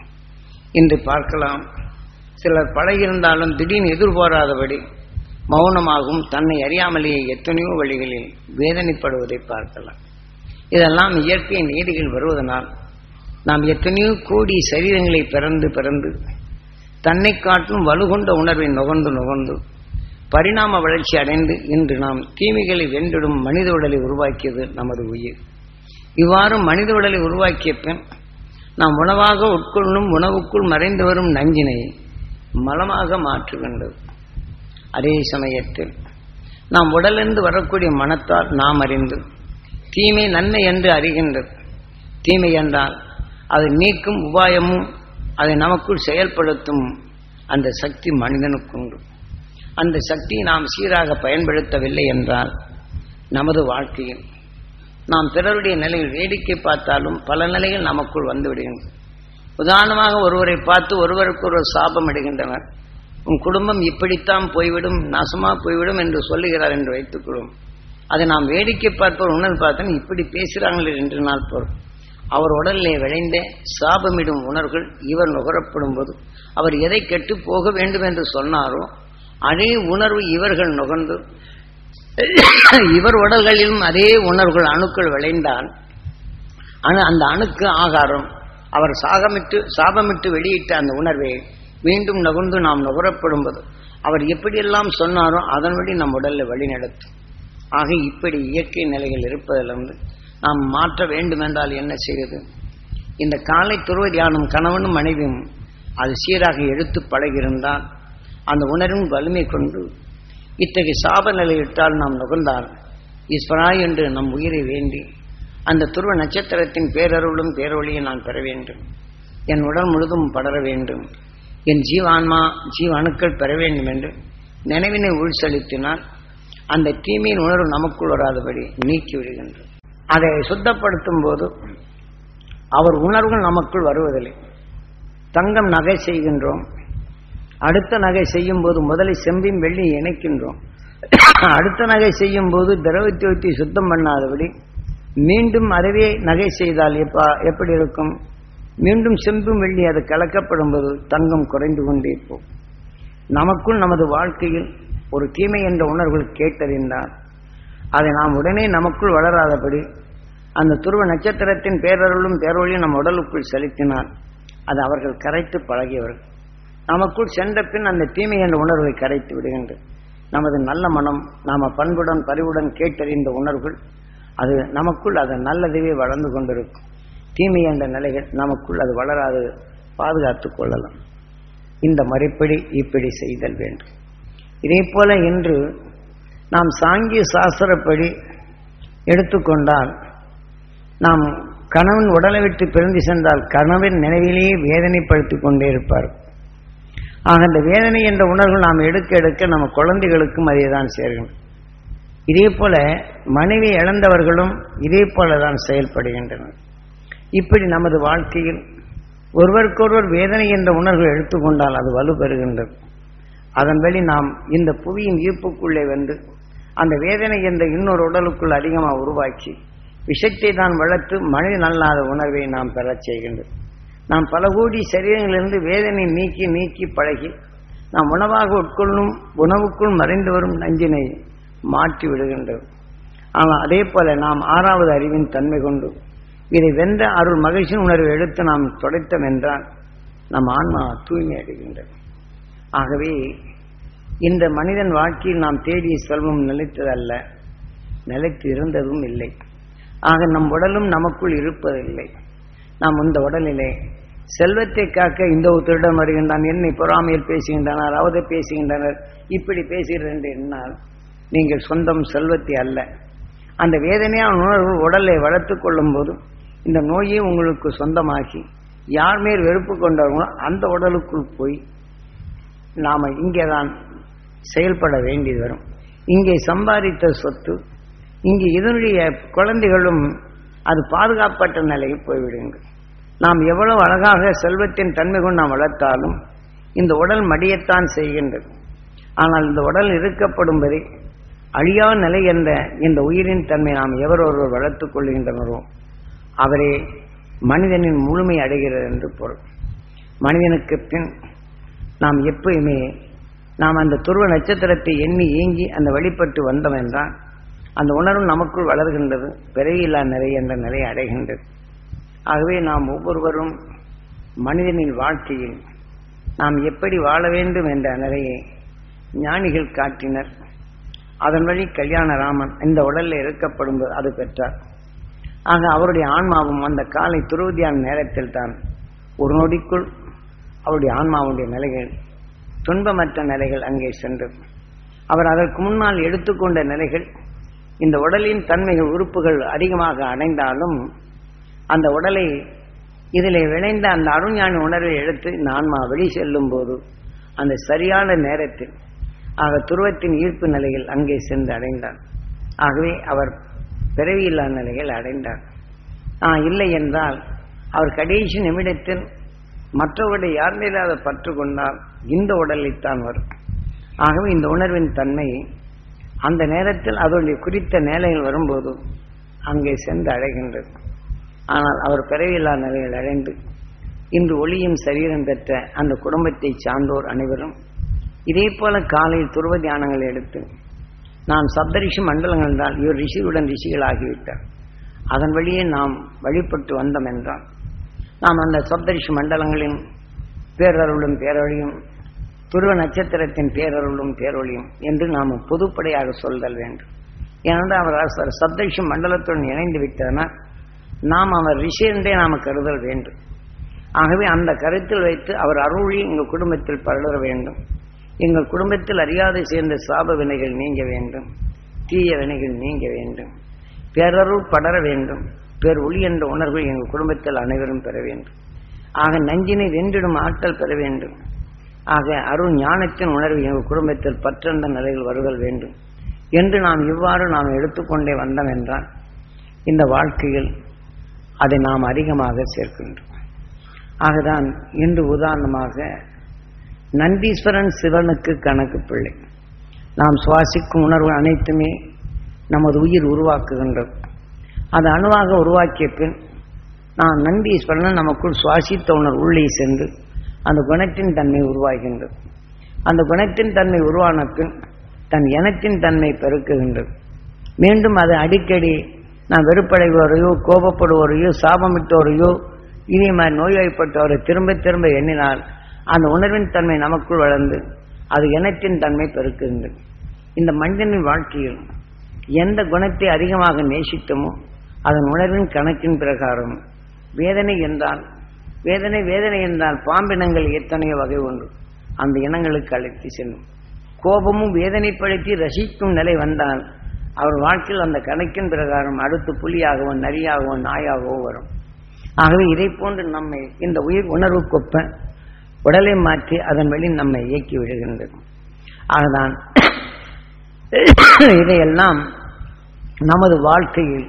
இன்று பார்க்கலாம், சிலர் பழகியிருந்தாலும் திடீர்னு எதிர்பாராதபடி மௌனமாகவும் தன்னை அறியாமலேயே எத்தனையோ வழிகளில் வேதனைப்படுவதை பார்க்கலாம். இதெல்லாம் இயற்கை நீதிகள் வருவதனால் நாம் எத்தனையோ கோடி சரீரங்களை பிறந்து தன்னை காட்டும் வலுகொண்ட உணர்வை நுகர்ந்து பரிணாம வளர்ச்சி அடைந்து இன்று நாம் தீமைகளை வென்றிடும் மனித உடலை உருவாக்கியது நமது உயிர். இவ்வாறு மனித உடலை உருவாக்கிய பின் நாம் உணவாக உட்கொள்ளும் உணவுக்குள் மறைந்து வரும் நஞ்சினை மலமாக மாற்றுகின்றது. அதே சமயத்தில் நாம் உடலிருந்து வரக்கூடிய மனத்தால் நாம் அறிந்து தீமை நன்மை என்று அறிகின்றது. தீமை என்றால் அதை நீக்கும் உபாயமும் அதை நமக்குள் செயல்படுத்தும் அந்த சக்தி மனிதனுக்குண்டு. அந்த சக்தியை நாம் சீராக பயன்படுத்தவில்லை என்றால் நமது வாழ்க்கையில் நாம் பிறருடைய நிலையில் வேடிக்கை பார்த்தாலும் பல நிலைகள் நமக்குள் வந்து விடுகின்றன. உதாரணமாக ஒருவரை பார்த்து ஒருவருக்கு ஒரு சாபம் இடுகின்றனர். உன் குடும்பம் இப்படித்தான் போய்விடும், நாசமா போய்விடும் என்று சொல்லுகிறார் என்று வைத்துக்கொள்வோம். அதை நாம் வேடிக்கை பார்ப்போர் உணர்வு பார்த்தோம் இப்படி பேசுகிறாங்களே என்று நாள் போறோம். அவர் உடலிலே விளைந்த சாபமிடும் உணர்வுகள் இவர் நுகரப்படும் போது அவர் எதை கெட்டு போக வேண்டும் என்று சொன்னாரோ அதே உணர்வு இவர்கள் நுகர்ந்து இவர் உடல்களிலும் அதே உணர்வுகள் அணுக்கள் விளைந்தால் அந்த அணுக்கு ஆகாரம் அவர் சாபமிட்டு வெளியிட்ட அந்த உணர்வை மீண்டும் நுகர்ந்து நாம் நுகரப்படும்போது அவர் எப்படியெல்லாம் சொன்னாரோ அதன்படி நம் உடலில் வழிநடத்தும். ஆக இப்படி இயற்கை நிலைகள் இருப்பதிலிருந்து நாம் மாற்ற வேண்டுமென்றால் என்ன செய்வது? இந்த காலை துருவ தியானம் கணவனும் மனைவியும் அது சீராக எடுத்து பழகியிருந்தால் அந்த உணர்வின் வலிமை கொண்டு இத்தகைய சாப நிலையிட்டால் நாம் நுகர்ந்தால் ஈஸ்வரா என்று நம் உயிரை வேண்டி அந்த துருவ நட்சத்திரத்தின் பேரருளும் பேரொழியை நான் பெற வேண்டும், என் உடல் முழுதும் படர வேண்டும், என் ஜீவான்மா ஜீவ அணுக்கள் பெற வேண்டும் என்று நினைவினை உள்செலுத்தினால் அந்த தீமையின் உணர்வு நமக்குள் வராதபடி நீக்கி விடுகின்றது. அதை சுத்தப்படுத்தும் போது அவர் உணர்வுகள் நமக்குள் வருவதில்லை. தங்கம் நகை செய்கின்றோம், அடுத்த நகை செய்யும் போது முதலில் செம்பின் வெள்ளி இணைக்கின்றோம், அடுத்த நகை செய்யும் போது திரவத்தை ஊற்றி சுத்தம் பண்ணாதபடி மீண்டும் அதுவே நகை செய்தால் எப்படி இருக்கும்? மீண்டும் செம்பும் வெள்ளி அது கலக்கப்படும் போது தங்கம் குறைந்து கொண்டே போகும். நமக்குள் நமது வாழ்க்கையில் ஒரு தீமை என்ற உணர்வுகள் கேட்டறிந்தால் அதை நாம் உடனே நமக்குள் வளராதபடி அந்த துருவ நட்சத்திரத்தின் பேரருளும் பேரொழியும் நம் உடலுக்குள் செலுத்தினால் அது அவர்கள் கரைத்து பழகியவர்கள். நமக்குள் சென்ற பின் அந்த தீமை என்ற உணர்வை கரைத்து விடுகின்றது. நமது நல்ல மனம் நாம பண்புடன் பரிவுடன் கேட்டறிந்த உணர்வுகள் அது நமக்குள் அது நல்லதுவே வளர்ந்து கொண்டிருக்கும். தீமை என்ற நிலைகள் நமக்குள் அது வளராது பாதுகாத்துக் கொள்ளலாம். இந்த முறைப்படி இப்படி செய்தல் வேண்டும். இதே போல இன்று நாம் சாங்கிய சாஸ்திரப்படி எடுத்துக்கொண்டால் நாம் கணவன் உடலை விட்டு பிரிந்து சென்றால் கணவன் நினைவிலேயே வேதனைப்படுத்திக் கொண்டே இருப்பார். ஆக அந்த வேதனை என்ற உணர்வு நாம் எடுக்க எடுக்க நம்ம குழந்தைகளுக்கும் அதே தான் சேர்கின்றன. இதே போல மனைவி இழந்தவர்களும் இதே போலதான் செயல்படுகின்றனர். இப்படி நமது வாழ்க்கையில் ஒருவருக்கொருவர் வேதனை என்ற உணர்வு எடுத்துக்கொண்டால் அது வலுப்பெறுகின்றது. அதன் வழி நாம் இந்த புவியின் ஈர்ப்புக்குள்ளே வந்து அந்த வேதனை என்ற இன்னொரு உடலுக்குள் அதிகமாக உருவாக்கி விஷத்தை தான் வளர்த்து மனிதன் அல்லாத உணர்வை நாம் பெறச் செய்கின்றது. நாம் பல கோடி சரீரங்களிலிருந்து வேதனை நீக்கி நீக்கி பழகி நாம் உணவாக உட்கொள்ளும் உணவுக்குள் மறைந்து வரும் நஞ்சினை மாற்றி விடுகின்றது. ஆனால் அதே போல நாம் ஆறாவது அறிவின் தன்மை கொண்டு இதை வென்ற அருள் மகிழ்ச்சியின் உணர்வை எடுத்து நாம் தொடைத்தோம் என்றால் நம் ஆன்மா தூய்மை அடைகின்றது. ஆகவே இந்த மனிதன் வாழ்க்கையில் நாம் தேடிய செல்வம் நிலைத்ததல்ல, நிலைத்து இருந்ததும் இல்லை. ஆக நம் உடலும் நமக்குள் இருப்பதில்லை. நாம் இந்த உடலிலே செல்வத்தை காக்க இந்த ஒருத்தரிடம் வருகின்றான், என்னை பொறாமையில் பேசுகின்றனர், அவதை பேசுகின்றனர், இப்படி பேசுகிறேன் என்று என்னால் நீங்கள் சொந்தம் செல்வத்தை அல்ல. அந்த வேதனையான உணர்வு உடலை வளர்த்து கொள்ளும் போது இந்த நோயை உங்களுக்கு சொந்தமாக்கி யார் மேல் வெறுப்பு கொண்டவங்களோ அந்த உடலுக்குள் போய் நாம் இங்கே தான் செயல்பட வேண்டியது வரும். இங்கே சம்பாதித்த சொத்து இங்கே இதனுடைய குழந்தைகளும் அது பாதுகாப்பட்ட நிலையில் போய்விடுங்கள். நாம் எவ்வளவு அழகாக செல்வத்தின் தன்மை கொண்டு நாம் வளர்த்தாலும் இந்த உடல் மடியத்தான் செய்கின்றது. ஆனால் இந்த உடல் இருக்கப்படும்படி அழியா நிலை என்ற இந்த உயிரின் தன்மை நாம் எவரொருவர் வளர்த்துக் கொள்கின்றனரோ அவரே மனிதனின் முழுமை அடைகிறது என்று பொருள். மனிதனுக்கு பின் நாம் எப்பயுமே நாம் அந்த துருவ நட்சத்திரத்தை எண்ணி ஏங்கி அந்த வழிபட்டு வந்தோம் என்றால் அந்த உணர்வு நமக்குள் வளர்கின்றது, பிறையில்லா நிலை என்ற நிலையை அடைகின்றது. ஆகவே நாம் ஒவ்வொருவரும் மனிதனின் வாழ்க்கையில் நாம் எப்படி வாழ வேண்டும் என்ற நிலையை ஞானிகள் காட்டினர். அதன் வழி கல்யாண ராமன் இந்த உடலில் இருக்கப்படும் அது பெற்றார். ஆக அவருடைய ஆன்மாவும் அந்த காலை துருவதியான நேரத்தில் தான் ஒரு நொடிக்குள் அவருடைய ஆன்மாவுடைய நிலைகள் துன்பமற்ற நிலைகள் அங்கே சென்றது. அவர் அதற்கு முன்னால் எடுத்துக்கொண்ட நிலைகள் இந்த உடலின் தன்மைகள் உறுப்புகள் அதிகமாக அடைந்தாலும் அந்த உடலை இதில் விளைந்த அந்த அருஞானி உணர்வை எடுத்து இந்த ஆன்மா வெளி செல்லும் போது அந்த சரியான நேரத்தில் ஆக துருவத்தின் ஈர்ப்பு நிலையில் அங்கே சென்று அடைந்தார். ஆகவே அவர் பிறவியில்லா நிலையில் அடைந்தார். இல்லை என்றால் அவர் கடைசி நிமிடத்தில் மற்றவருடைய யார் மேலாத பற்று கொண்டால் இந்த உடலைத்தான் வரும். ஆகவே இந்த உணர்வின் தன்மை அந்த நேரத்தில் அதனுடைய குறித்த நிலைகள் வரும்போது அங்கே சென்று அடைகின்றது. ஆனால் அவர் பிறவியில்லா நிலையில் அடைந்து இன்று ஒளியும் சரீரம் பெற்ற அந்த குடும்பத்தை சார்ந்தோர் அனைவரும் இதே போல காலையில் துருவ தியானங்களை எடுத்து நாம் சப்தரிஷி மண்டலங்கள் என்றால் இவர் ரிஷியுடன் ரிஷிகள் ஆகிவிட்டார். அதன் வழியே நாம் வழிபட்டு வந்தோம் என்றால் நாம் அந்த சப்தரிஷி மண்டலங்களின் பேரருளும் பேரொழியும் துருவ நட்சத்திரத்தின் பேரருளும் பேரொழியும் என்று நாம் பொதுப்படையாக சொல்தல் வேண்டும். ஏனென்றால் அவர் சப்தரிஷி மண்டலத்துடன் இணைந்து விட்டதனால் நாம் அவர் ரிஷி என்றே நாம் கருதல் வேண்டும். ஆகவே அந்த கருத்தில் வைத்து அவர் அருளி எங்கள் குடும்பத்தில் பரள வேண்டும். எங்கள் குடும்பத்தில் அறியாதை சேர்ந்த சாப வினைகள் நீங்க வேண்டும், தீய வினைகள் நீங்க வேண்டும், பேரருள் படர வேண்டும், பேர் ஒளி என்ற உணர்வு எங்கள் குடும்பத்தில் அனைவரும் பெற வேண்டும். ஆக நஞ்சினை வென்றிடும் ஆற்றல் பெற வேண்டும். ஆக அருள் ஞானத்தின் உணர்வு எங்கள் குடும்பத்தில் பற்றந்த நிலையில் வருதல் வேண்டும் என்று நாம் இவ்வாறு நாம் எடுத்துக்கொண்டே வந்தோம் என்றால் இந்த வாழ்க்கையில் அதை நாம் அதிகமாக சேர்க்கின்றோம். ஆகதான் இன்று உதாரணமாக நந்தீஸ்வரன் சிவனுக்கு கணக்கு பிள்ளை. நாம் சுவாசிக்கும் உணர்வு அனைத்துமே நமது உயிர் உருவாக்குகின்றது. அது அணுவாக உருவாக்கிய பின் நாம் நந்தீஸ்வரன் நமக்குள் சுவாசித்த உணர்வு உள்ளே சென்று அந்த குணத்தின் தன்மை உருவாகின்றது. அந்த குணத்தின் தன்மை உருவான பின் தன் இனத்தின் தன்மை பெருக்குகின்றது. மீண்டும் அது அடிக்கடி நான் வெறுப்படைவோரையோ கோபப்படுவோரையோ சாபமிட்டோரையோ இதே மாதிரி நோய்வாய்ப்பட்டவரை திரும்ப திரும்ப எண்ணினால் அந்த உணர்வின் தன்மை நமக்குள் வளர்ந்து அது இனத்தின் தன்மை பெருக்குகின்றது. இந்த மனிதனின் வாழ்க்கையில் எந்த குணத்தை அதிகமாக நேசித்தமோ அதன் உணர்வின் கணக்கின் பிரகாரம் வேதனை என்றால் வேதனை என்றால் பாம்பினங்கள் எத்தனையோ வகை உண்டு, அந்த இனங்களுக்கு அழைத்து செல்லும். கோபமும் வேதனைப்படுத்தி ரசிக்கும் நிலை வந்தால் அவர் வாழ்க்கையில் அந்த கணக்கின் பிரகாரம் அடுத்து புலியாகவோ நரியாகவோ நாயாகவோ வரும். ஆகவே இதை போன்று நம்மை இந்த உயிர் உணர்வுக்கொப்ப உடலை மாற்றி அதன் வழி நம்மை இயக்கி விடுகின்றது. ஆகதான் இதையெல்லாம் நமது வாழ்க்கையில்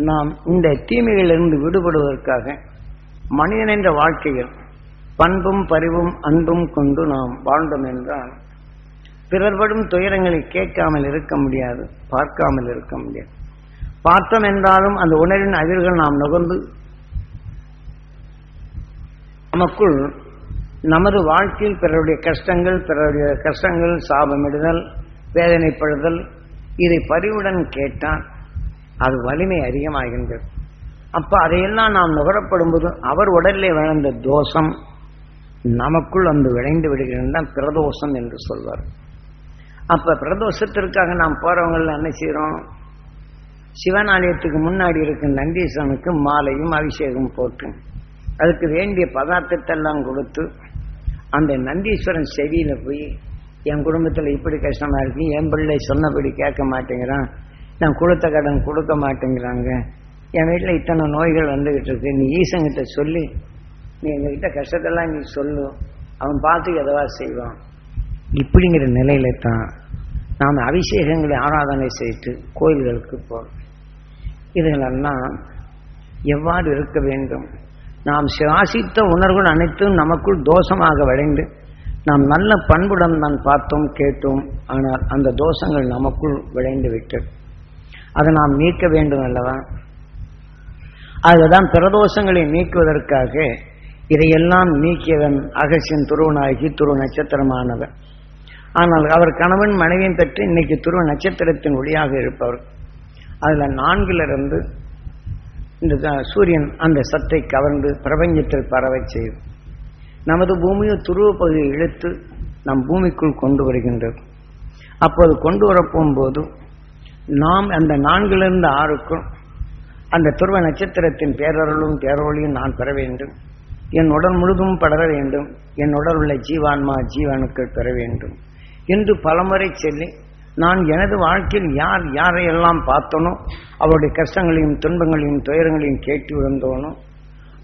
நாம் இந்த தீமைகளிலிருந்து விடுபடுவதற்காக மனிதன் என்ற வாழ்க்கையில் பண்பும் பரிவும் அன்பும் கொண்டு நாம் வாழ்ந்தோம் என்றால் பிறர்படும் துயரங்களை கேட்காமல் இருக்க முடியாது, பார்க்காமல் இருக்க முடியாது. பார்த்தோம் என்றாலும் அந்த உணர்வின் அதிர்கள் நாம் நுகர்ந்து நமக்குள் நமது வாழ்க்கையில் பிறருடைய கஷ்டங்கள் சாபமிடுதல், வேதனைப்படுதல், இதை பரிவுடன் கேட்டால் அது வலிமை அதிகமாகின்றது. அப்ப அதையெல்லாம் நாம் நுகரப்படும் போது அவர் உடலிலே விளைந்த தோஷம் நமக்குள் வந்து விளைந்து விடுகின்றன, பிரதோஷம் என்று சொல்வார். அப்ப பிரதோஷத்திற்காக நாம் போறவங்க என்ன செய்யறோம்? சிவன் ஆலயத்துக்கு முன்னாடி இருக்கும் நந்தீஸ்வரனுக்கு மாலையும் அபிஷேகம் போட்டு அதுக்கு வேண்டிய பதார்த்தத்தெல்லாம் கொடுத்து அந்த நந்தீஸ்வரன் செவியில போய் என் குடும்பத்தில் இப்படி கஷ்டமா இருக்கு, என் பிள்ளை சொன்னபடி கேட்க மாட்டேங்கிறான், நான் கொடுத்த கடன் கொடுக்க மாட்டேங்கிறாங்க, என் வீட்டில் இத்தனை நோய்கள் வந்துகிட்டு இருக்கு, நீ ஈசங்கிட்ட சொல்லி நீ எங்ககிட்ட கஷ்டத்தெல்லாம் நீ சொல்லு, அவன் பார்த்து எதவா செய்வான். இப்படிங்கிற நிலையில தான் நாம் அபிஷேகங்களை ஆராதனை செய்து கோயில்களுக்கு போறோம். இதுகளெல்லாம் எவ்வாறு இருக்க வேண்டும்? நாம் சுவாசித்த உணர்வுகள் அனைத்தும் நமக்குள் தோஷமாக விளைந்து நாம் நல்ல பண்புடன் தான் பார்த்தோம் கேட்டோம், ஆனால் அந்த தோஷங்கள் நமக்குள் விளைந்து விட்டது. அதை நாம் நீக்க வேண்டும் அல்லவா? அதுதான் பிரதோஷங்களை நீக்குவதற்காக இதையெல்லாம் நீக்கியவன் அகசியன் துருவனாகி துருவ நட்சத்திரமானவன். ஆனால் அவர் கணவன் மனைவியும் பெற்று இன்னைக்கு துருவ நட்சத்திரத்தின் ஒளியாக இருப்பவர். அதுல 4 இந்த சூரியன் அந்த சத்தை கவர்ந்து பிரபஞ்சத்தில் பரவ செய்து நமது பூமியை துருவ பகுதியை இழுத்து நம் பூமிக்குள் கொண்டு வருகின்றது. அப்போது கொண்டு வரப்போகும்போது நாம் அந்த 4 6க்கும் அந்த துருவ நட்சத்திரத்தின் பேரருளும் பேரொழியும் நான் பெற வேண்டும், என் உடல் முழுதும் படர வேண்டும், என் உடல் உள்ள ஜீவான்மா ஜீவனுக்கள் பெற வேண்டும் என்று பலமுறை சொல்லி நான் எனது வாழ்க்கையில் யார் யாரையெல்லாம் பார்த்தனோ அவருடைய கஷ்டங்களையும் துன்பங்களையும் துயரங்களையும் கேட்டு விழுந்தோனோ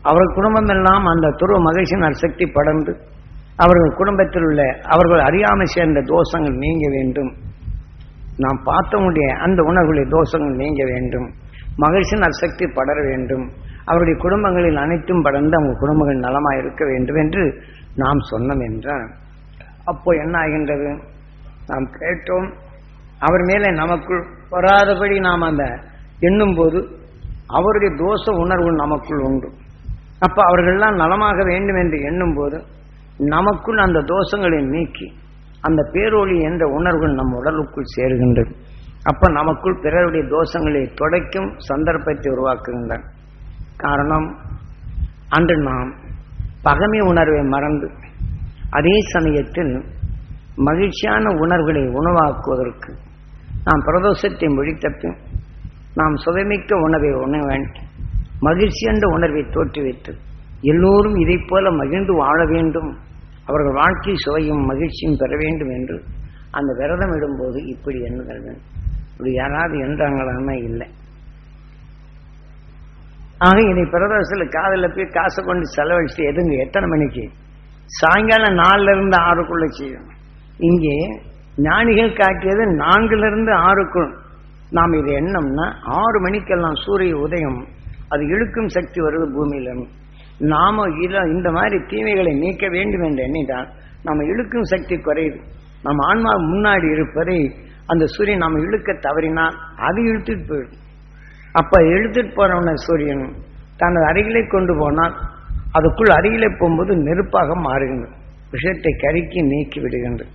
அவர்கள் குடும்பம் எல்லாம் அந்த துருவ மகிழ்ச்சியின் அசக்தி படர்ந்து அவர்கள் குடும்பத்தில் உள்ள அவர்கள் அறியாமல் சேர்ந்த தோஷங்கள் நீங்க வேண்டும், நாம் பார்த்தவங்களுடைய அந்த உணர்வுடைய தோஷங்கள் நீங்க வேண்டும், மகிழ்ச்சியின் அசக்தி படர வேண்டும், அவருடைய குடும்பங்களில் அனைத்தும் படர்ந்து அவங்க குடும்பங்கள் நலமாக இருக்க வேண்டும் என்று நாம் சொன்னோம் என்றால் அப்போ என்ன ஆகின்றது? நாம் கேட்டோம், அவர் மேலே நமக்குள் வராதபடி நாம் அந்த எண்ணும் போது அவருடைய தோஷ உணர்வு நமக்குள் உண்டு. அப்ப அவர்கள்லாம் நலமாக வேண்டும் என்று எண்ணும் போது நமக்குள் அந்த தோஷங்களை நீக்கி அந்த பேரொளி என்ற உணர்வு நம் உடலுக்குள் சேருகின்றது. அப்ப நமக்குள் பிறருடைய தோஷங்களை துடைக்கும் சந்தர்ப்பத்தை உருவாக்குகின்றன. காரணம், அன்று நாம் பகைமை உணர்வை மறந்து அதே சமயத்தில் மகிழ்ச்சியான உணர்வுகளை உணவாக்குவதற்கு நாம் பிரதோஷத்தை முடித்தப்பின் நாம் சுவைமிக்க உணவை உண வேண்டும். மகிழ்ச்சி என்ற உணர்வை தோற்றுவித்து எல்லோரும் இதை போல மகிழ்ந்து வாழ வேண்டும், அவர்கள் வாழ்க்கை சுவையும் மகிழ்ச்சியும் பெற வேண்டும் என்று அந்த விரதம் இடும்போது இப்படி எண்ணுதல் வேண்டும். இப்படி யாராவது என்றாங்களான்னா இல்லை. ஆக இதை பிரதோஷத்தில் காதலில் போய் காசை கொண்டு செலவழிச்சு எதுங்க எத்தனை மணிக்கு? சாயங்காலம் 4லிருந்து 6க்குள்ள செய்யும். இங்கே ஞானிகள் காட்டியது 4லிருந்து 6க்குள். நாம் இதை எண்ணம்னா 6 மணிக்கெல்லாம் சூரிய உதயம், அது இழுக்கும் சக்தி வருது பூமியிலிருந்து. நாம இந்த மாதிரி தீமைகளை நீக்க வேண்டும் என்று எண்ணிதான் நம்ம இழுக்கும் சக்தி குறையுது. நம்ம ஆன்மா முன்னாடி இருப்பதை அந்த சூரியன் நாம் இழுக்க தவறினால் அது இழுத்துட்டு போயிடும். அப்ப இழுத்துட்டு போன சூரியன் தனது அருகிலே கொண்டு போனால் அதுக்குள் அருகிலே போகும்போது நெருப்பாக மாறுகின்றது, விஷத்தை கருக்கி நீக்கி விடுகின்றது.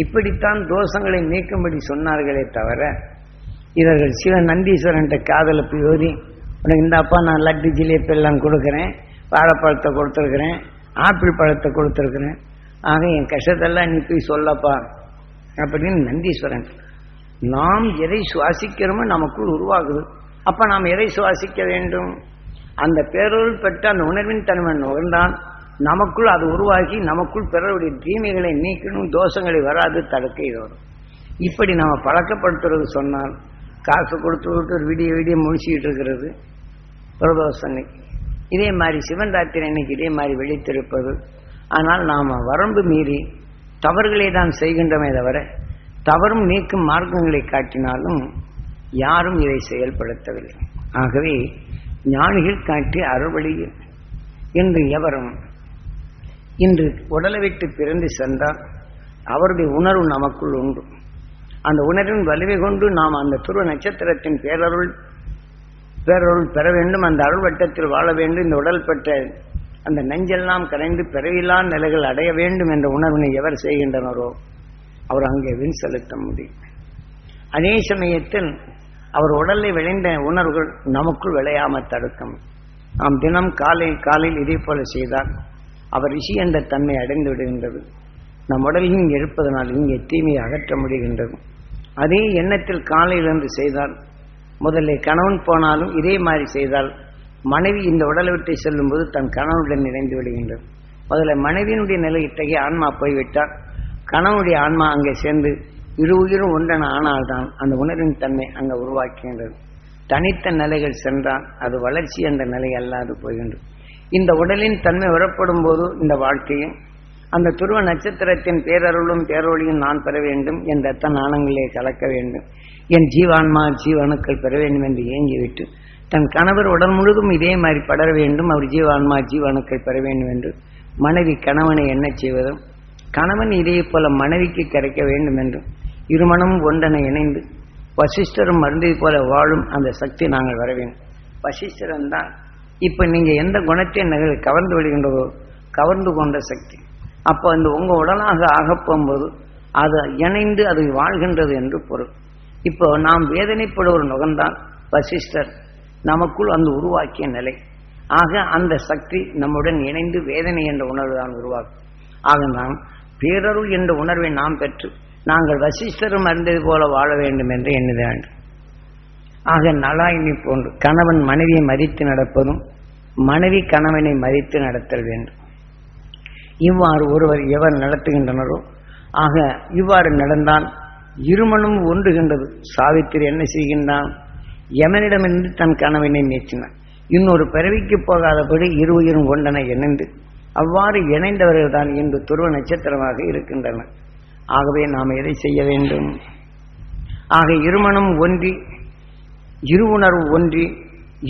இப்படித்தான் தோஷங்களை நீக்கும்படி சொன்னார்களே தவிர இவர்கள் சிவன் நந்தீஸ்வரன் காதல போய் உனக்கு இந்தாப்பா நான் லட்டு ஜிலேபி எல்லாம் கொடுக்குறேன், வாழைப்பழத்தை கொடுத்துருக்குறேன், ஆப்பிள் பழத்தை கொடுத்துருக்குறேன், ஆக என் கஷ்டத்தெல்லாம் நீ போய் சொல்லப்பா அப்படின்னு நந்தீஸ்வரன். நாம் எதை சுவாசிக்கிறோமோ நமக்குள் உருவாகுது. அப்ப நாம் எதை சுவாசிக்க வேண்டும்? அந்த பேரொருள் பெற்ற அந்த உணர்வின் தன்மை நுகர்ந்தான் நமக்குள் அது உருவாகி நமக்குள் பிறருடைய தீமைகளை நீக்கணும், தோஷங்களை வராது தடுக்க இது வரும். இப்படி நாம பழக்கப்படுத்துறது சொன்னால் காசு கொடுத்து விட்டு ஒரு விடிய முடிச்சுக்கிட்டு இருக்கிறது பிரதோஷம். இதே மாதிரி சிவன் ராத்திரி அன்னைக்கு இதே மாதிரி விழித்திருப்பது. ஆனால் நாம் வரம்பு மீறி தவறுகளை தான் செய்கின்றமே தவிர தவறும் நீக்கும் மார்க்கங்களை காட்டினாலும் யாரும் இதை செயல்படுத்தவில்லை. ஆகவே ஞானிகள் காட்டிய அறுவழியில் இன்று எவரும் இன்று உடலை விட்டு பிறந்து சென்றால் அவருடைய உணர்வு நமக்குள் உண்டு. அந்த உணர்வின் வலிமை கொண்டு நாம் அந்த துருவ நட்சத்திரத்தின் பேரருள் பெற வேண்டும், அந்த அருள் வட்டத்தில் வாழ வேண்டும், இந்த உடல் பெற்ற அந்த நெஞ்செல்லாம் கரைந்து பிறவிலா நிலைகள் அடைய வேண்டும் என்ற உணர்வினை எவர் செய்கின்றனரோ அவர் அங்கே வின் செலுத்த முடியும். அதே சமயத்தில் அவர் உடலில் விளைந்த உணர்வுகள் நமக்குள் விளையாமல் தடுக்கும். நாம் தினம் காலையில் இதே போல செய்தால் அவர் ரிஷி என்ற தன்மை அடைந்து விடுகின்றது. நம் உடலில் இங்கே இருப்பதனால் இங்கே தீமையை அகற்ற முடிகின்றது. அதே எண்ணத்தில் காலையிலிருந்து செய்தால் முதல்ல கணவன் போனாலும் இதே மாதிரி செய்தால் மனைவி இந்த உடலை விட்டு செல்லும் போது தன் கணவனுடன் இணைந்து விடுகின்றது. முதல்ல மனைவியினுடைய நிலை இத்தகைய ஆன்மா போய்விட்டால் கணவனுடைய ஆன்மா அங்கே சேர்ந்து இரு உயிரும் ஒன்றென ஆனால்தான் அந்த உணர்வின் தன்மை அங்கே உருவாக்குகின்றது. தனித்த நிலைகள் சென்றால் அது வளர்ச்சி என்ற நிலை அல்லாது போகின்றது. இந்த உடலின் தன்மை வரப்படும் போது இந்த வாழ்க்கையும் அந்த துருவ நட்சத்திரத்தின் பேரருளும் பேரொழியும் நான் பெற வேண்டும், என் ரத்த நாணங்களே கலக்க வேண்டும், என் ஜீவான்மா ஜீவணுக்கள் பெற வேண்டும் என்று ஏங்கிவிட்டு தன் கணவர் உடல் முழுதும் இதே மாதிரி படர வேண்டும், அவர் ஜீவான்மா ஜீவணுக்கள் பெற வேண்டும் என்று மனைவி கணவனை என்ன செய்வதும் கணவன் இதே போல மனைவிக்கு கிடைக்க வேண்டும் என்றும் இருமணமும் ஒன்றனை இணைந்து வசிஷ்டரும் மருந்தை போல வாழும் அந்த சக்தி நாங்கள் வர வேண்டும். வசிஷ்டரன் தான் இப்ப நீங்க எந்த குணத்தை நகர் கவர்ந்து விடுகின்றதோ கவர்ந்து கொண்ட சக்தி. அப்போ அந்த உங்க உடலாக ஆகப்போகும்போது அது இணைந்து அது வாழ்கின்றது என்று பொருள். இப்போ நாம் வேதனைப்படுவர் நுகர்ந்தால் வசிஷ்டர் நமக்குள் அந்த உருவாக்கிய நிலை. ஆக அந்த சக்தி நம்முடன் இணைந்து வேதனை என்ற உணர்வு தான் உருவாக்கும். ஆக நாம் பேரருள் என்ற உணர்வை நாம் பெற்று நாங்கள் வசிஷ்டரும் அறிந்தது போல வாழ வேண்டும் என்று எண்ணுத வேண்டும். ஆக நலாயினி போன்று கணவன் மனைவியை மதித்து நடப்பதும் மனைவி கணவனை மதித்து நடத்தல் வேண்டும். இவ்வாறு ஒருவர் எவர் நடத்துகின்றனரோ ஆக இவ்வாறு நடந்தால் இருமனும் ஒன்றுகின்றது. சாவித்திரி என்ன செய்கின்றான்? யமனிடமிருந்து தன் கணவனை நீச்சினான். இன்னொரு பிறவிக்கு போகாதபடி இரு உயிரும் ஒன்றனை இணைந்து அவ்வாறு இணைந்தவர்கள் தான் இன்று துருவ நட்சத்திரமாக இருக்கின்றனர். ஆகவே நாம் எதை செய்ய வேண்டும்? ஆக இருமனும் ஒன்றி இரு உணர்வு ஒன்றி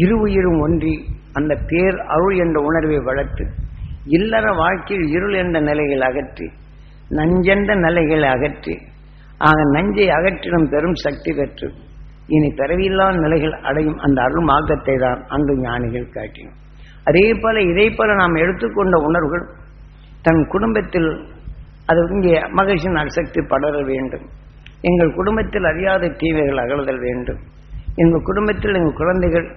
இரு உயிரும் ஒன்றி அந்த பேர் அருள் என்ற உணர்வை வளர்த்து இல்லற வாழ்க்கையில் இருள் என்ற நிலைகள் அகற்றி நஞ்சென்ற நிலைகளை அகற்றி ஆக நஞ்சை அகற்றிடும் பெரும் சக்தி பெற்று இனி பிறவியில்லா நிலைகள் அடையும் அந்த அருள் மார்க்கத்தை தான் அங்கு ஞானிகள் காட்டினோம். அதே போல இதை போல நாம் எடுத்துக்கொண்ட உணர்வுகள் தன் குடும்பத்தில் அது இங்கே மகிழ்ச்சியின் அசக்தி படர வேண்டும். எங்கள் குடும்பத்தில் அறியாத தீமைகள் அகலுதல் வேண்டும். எங்கள் குடும்பத்தில் எங்கள் குழந்தைகள்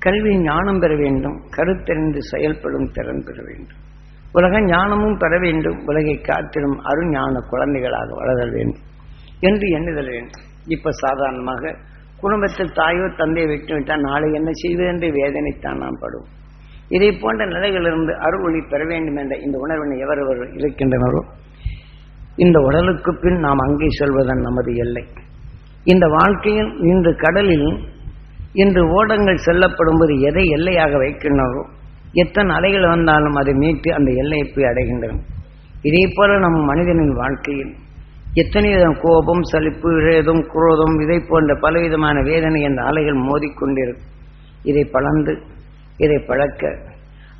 கல்வி ஞானம் பெற வேண்டும். கருத்தறிந்து செயல்படும் திறன் பெற வேண்டும். உலக ஞானமும் பெற வேண்டும். உலகை காத்திடும் அருஞான குழந்தைகளாக வளரல் வேண்டும் என்று எண்ணுதல் வேண்டும். இப்ப சாதாரணமாக குடும்பத்தில் தாயோ தந்தையை விட்டுவிட்டால் நாளை என்ன செய்வது என்று வேதனைத்தான் நாம் படுவோம். இதை போன்ற நிலைகளிலிருந்து அருள் ஒளி பெற வேண்டும் என்ற இந்த உணர்வினை எவரவர் இருக்கின்றனரோ இந்த உடலுக்கு பின் நாம் அங்கே செல்வதன் நமது எல்லை. இந்த வாழ்க்கையில் இன்று கடலில் இன்று ஓடங்கள் செல்லப்படும்போது எதை எல்லையாக வைக்கின்றனரோ எத்தனை அலைகள் வந்தாலும் அதை மீட்டு அந்த எல்லையை போய் அடைகின்றன. இதே போல நம் மனிதனின் வாழ்க்கையில் எத்தனை கோபம், சலிப்பு, விரோதம், குரோதம் இதை போன்ற பலவிதமான வேதனை என்ற அலைகள் மோதிக்கொண்டிருக்கும். இதை பலந்து இதை பழக்க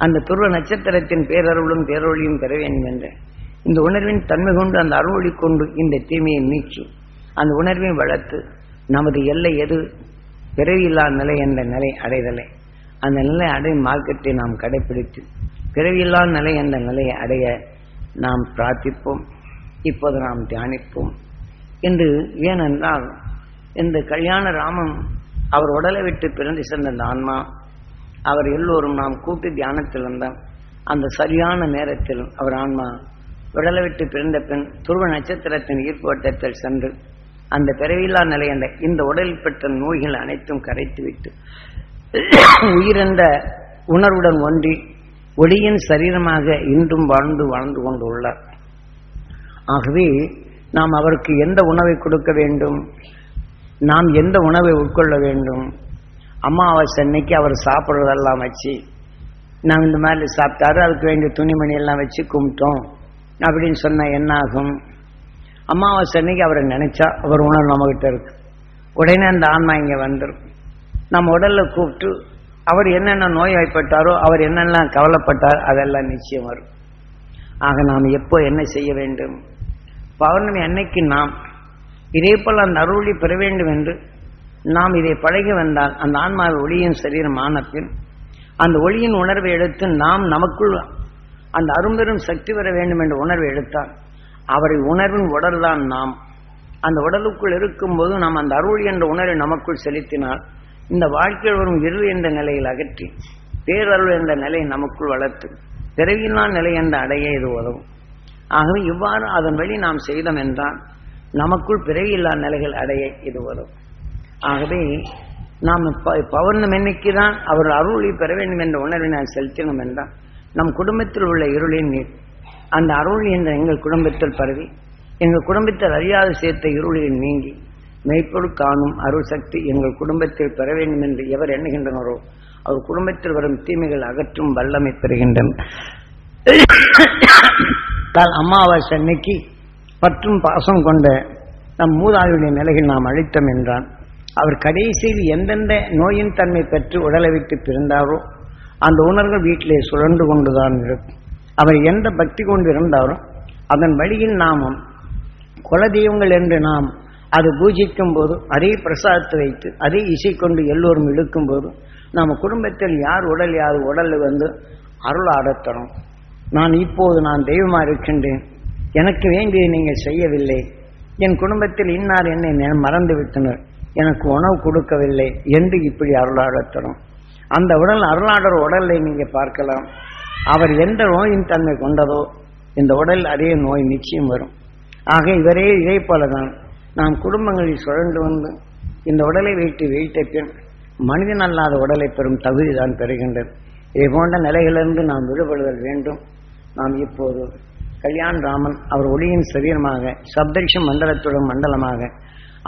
அந்த துருவ நட்சத்திரத்தின் பேரருளும் பேரொழியும் பெற வேண்டும் என்ற இந்த உணர்வின் தன்மை கொண்டு அந்த அருளொளி கொண்டு இந்த தீமையை நீக்கி அந்த உணர்வை வளர்த்து நமது எல்லை எது பிறவியில்லா நிலை என்ற நிலை அடைதலை அந்த நிலை அடையும் மார்க்கத்தை நாம் கடைபிடித்து பிறவியில்லா நிலை என்ற நிலையை அடைய நாம் பிரார்த்திப்போம். இப்போது நாம் தியானிப்போம் என்று. ஏனென்றால் இந்த கல்யாண ராமன் அவர் உடலை விட்டு பிறந்து சென்ற அந்த ஆன்மா அவர் எல்லோரும் நாம் கூட்டு தியானத்தில் வந்தால் அந்த சரியான நேரத்தில் அவர் ஆன்மா உடலை விட்டு பிறந்த பின் துருவ நட்சத்திரத்தின் ஈர்ப்போட்டத்தில் சென்று அந்த பிறவில்லா நிலை என்ற இந்த உடலில் பெற்ற நோய்கள் அனைத்தும் கரைத்துவிட்டு உயிரென்ற உணர்வுடன் ஒன்றி ஒளியின் சரீரமாக இன்றும் வாழ்ந்து கொண்டுள்ளார். ஆகவே நாம் அவருக்கு எந்த உணவை கொடுக்க வேண்டும், நாம் எந்த உணவை உட்கொள்ள வேண்டும். அமாவாசை அன்னைக்கு அவர் சாப்பிட்றதெல்லாம் வச்சு நாம் இந்த மாதிரி சாப்பிட்டாரு அதுக்கு வேண்டிய துணிமணி எல்லாம் வச்சு கும்பிட்டோம் அப்படின்னு சொன்னால் என்ன ஆகும்? அமாவாசை அன்னைக்கு அவரை நினைச்சா அவர் உணர்வு நம்மகிட்ட இருக்கு. உடனே அந்த ஆன்மா இங்கே வந்துடும். நம்ம உடல்ல கூப்பிட்டு அவர் என்னென்ன நோய்வாய்ப்பட்டாரோ அவர் என்னெல்லாம் கவலைப்பட்டார் அதெல்லாம் நிச்சயம் வரும். ஆக நாம் எப்போ என்ன செய்ய வேண்டும்? பௌர்ணமி அன்னைக்கு நாம் இதே போல் அந்த அருளி பெற வேண்டும் என்று நாம் இதை பழகி வந்தால் அந்த ஆன்மாவை ஒளியின் சரீரம் ஆனப்பின் அந்த ஒளியின் உணர்வை எடுத்து நாம் நமக்குள் அந்த அரும்பெரும் சக்தி பெற வேண்டும் என்ற உணர்வை எடுத்தால் அவரை உணர்வின் உடல் தான் நாம். அந்த உடலுக்குள் இருக்கும்போது நாம் அந்த அருள் என்ற உணர்வை நமக்குள் செலுத்தினால் இந்த வாழ்க்கையில் வரும் இருள் என்ற நிலையில் அகற்றி பேரருள் என்ற நிலையை நமக்குள் வளர்த்து பிறவியில்லா நிலை என்ற அடைய இது உதவும். ஆகவே இவ்வாறு அதன் வழி நாம் செய்தோம் என்றால் நமக்குள் பிறவியில்லா நிலைகள் அடைய இது உதவும். ஆகவே நாம் பௌர்ணமி எண்ணிக்கை தான் அவர் அருளை பெற வேண்டும் என்ற உணர்வை நான் செலுத்தினோம் என்றால் நம் குடும்பத்தில் உள்ள இருளின் நீர் அந்த அருள் என்ற எங்கள் குடும்பத்தில் பரவி எங்கள் குடும்பத்தில் அறியாது சேர்த்த இருளில் நீங்கி மெய்ப்பொருள் காணும் அருள் சக்தி எங்கள் குடும்பத்தில் பெற வேண்டும் என்று எவர் எண்ணுகின்றனரோ அவர் குடும்பத்தில் வரும் தீமைகள் அகற்றும் வல்லமை பெறுகின்றன. அமாவாசை அன்னைக்கு பற்றும் பாசம் கொண்ட நம் மூதாதையுடைய நிலையில் நாம் அழித்தோம் என்றால் அவர் கடைசியில் எந்தெந்த நோயின் தன்மை பெற்று உடலை விட்டு பிறந்தாரோ அந்த உணர்வுகள் வீட்டிலே சுழன்று கொண்டுதான் இருக்கும். அவர் எந்த பக்தி கொண்டு இருந்தாரோ அதன் வழியில் நாமும் குலதெய்வங்கள் என்று நாம் அது பூஜிக்கும் போது அதே பிரசாதத்தை வைத்து அதே இசை கொண்டு எல்லோரும் இழுக்கும் போது நம்ம குடும்பத்தில் யார் உடலில் வந்து அருள் ஆடத்தரும். நான் இப்போது நான் தெய்வமாக இருக்கின்றேன், எனக்கு வேண்டியதை நீங்கள் செய்யவில்லை, என் குடும்பத்தில் இன்னார் என்னை மறந்து விட்டனர், எனக்கு உணவு கொடுக்கவில்லை என்று இப்படி அருளாடத்தரும். அந்த உடல் அருளாடர் உடலை நீங்கள் பார்க்கலாம். அவர் எந்த நோயின் தன்மை கொண்டதோ இந்த உடல் அதே நோய் நிச்சயம் வரும். ஆக இதே போலதான் நாம் குடும்பங்களில் சுழன்று வந்து இந்த உடலை வைத்த பின் மனிதன் அல்லாத உடலை பெறும் தகுதி தான் பெறுகின்றது. இதை போன்ற நிலைகளிலிருந்து நாம் விடுபடுதல் வேண்டும். நாம் இப்போது கல்யாண ராமன் அவர் ஒளியின் சரீரமாக சப்தரிஷ மண்டலத்துடன் மண்டலமாக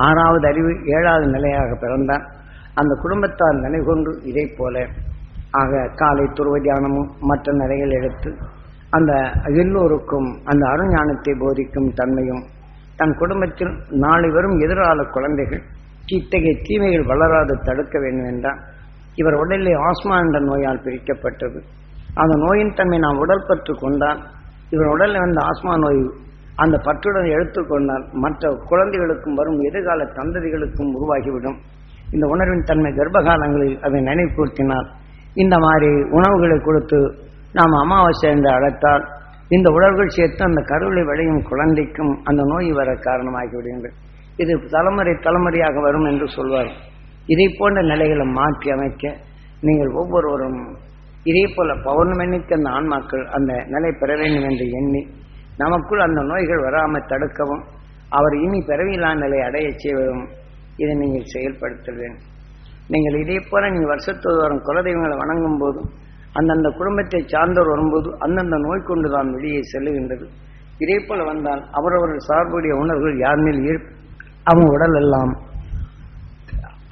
6வது அறிவு 7வது நிலையாக பிறந்தார். அந்த குடும்பத்தார் நிலை கொண்டு இதை போல ஆக காலை துருவ தியானமும் மற்ற நிலைகள் எடுத்து அந்த எல்லோருக்கும் அந்த அருஞானத்தை போதிக்கும் தன்மையும் தன் குடும்பத்தில் நாளை வரும் எதிர்கால குழந்தைகள் இத்தகைய தீமைகள் வளராது தடுக்க வேண்டும் என்றால் இவர் உடலிலே ஆஸ்மா என்ற நோயால் பிரிக்கப்பட்டது. அந்த நோயின் தன்மை நாம் உடல் பற்று கொண்டால் இவர் உடலில் வந்த ஆஸ்மா நோய் அந்த பற்றுடன் எடுத்துக்கொண்டால் மற்ற குழந்தைகளுக்கும் வரும் எதிர்கால தந்ததிகளுக்கும் உருவாகிவிடும். இந்த உணர்வின் தன்மை கர்ப்பகாலங்களில் அதை நினைவுபடுத்தினால் இந்த மாதிரி உணவுகளை கொடுத்து நாம் அமாவாசை என்று அழைத்தால் இந்த உணர்வுகள் சேர்த்து அந்த கருவிலை விளையும் குழந்தைக்கும் அந்த நோய் வர காரணமாகி விடுகின்றது. இது தலைமுறையாக வரும் என்று சொல்வார். இதை போன்ற நிலைகளை மாற்றி அமைக்க நீங்கள் ஒவ்வொருவரும் இதே போல பௌர்ணமிக்கு அந்த ஆன்மாக்கள் அந்த நிலை பெற வேண்டும் என்று எண்ணி நமக்குள் அந்த நோய்கள் வராமல் தடுக்கவும் அவர் இனி பிறவியில்லா நிலை அடைய செய்வதும் இதை நீங்கள் செயல்படுத்த வேண்டும். நீங்கள் இதே போல நீங்கள் வருஷத்தோடு வரும் குலதெய்வங்களை வணங்கும் போது அந்தந்த குடும்பத்தை சார்ந்தோர் வரும்போது அந்தந்த நோய் கொண்டு தான் வெளியே செல்லுகின்றது. இதே போல வந்தால் அவரவர்கள் சார்புடைய உணர்வுகள் யார் மேல் அவங்க உடல் எல்லாம்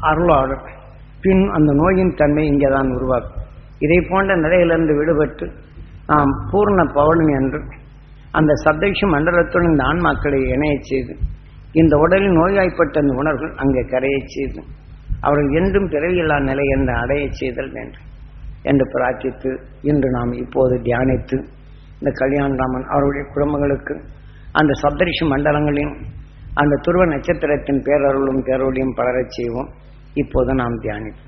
அருளாளர் பின் அந்த நோயின் தன்மை இங்கே தான் உருவாக்கும். இதை போன்ற நிலையிலிருந்து விடுபட்டு நாம் பூர்ண பௌர்ணமி என்று அந்த சப்தரிஷி மண்டலத்துடன் இந்த ஆன்மாக்களை இணைய செய்து இந்த உடலில் நோய்வாய்ப்பட்ட அந்த உணர்வுகள் அங்கே கரையை செய்து அவர்கள் என்றும் பிறவியில்லா நிலை என்று அடைய செய்தல் வேண்டும் என்று பிரார்த்தித்து இன்று நாம் இப்போது தியானித்து இந்த கல்யாணராமன் அவருடைய குடும்பங்களுக்கு அந்த சப்தரிஷி மண்டலங்களின் அந்த துருவ நட்சத்திரத்தின் பேரருளும் பேரொழியும் பலரச் செய்வோம். இப்போது நாம் தியானிப்போம்.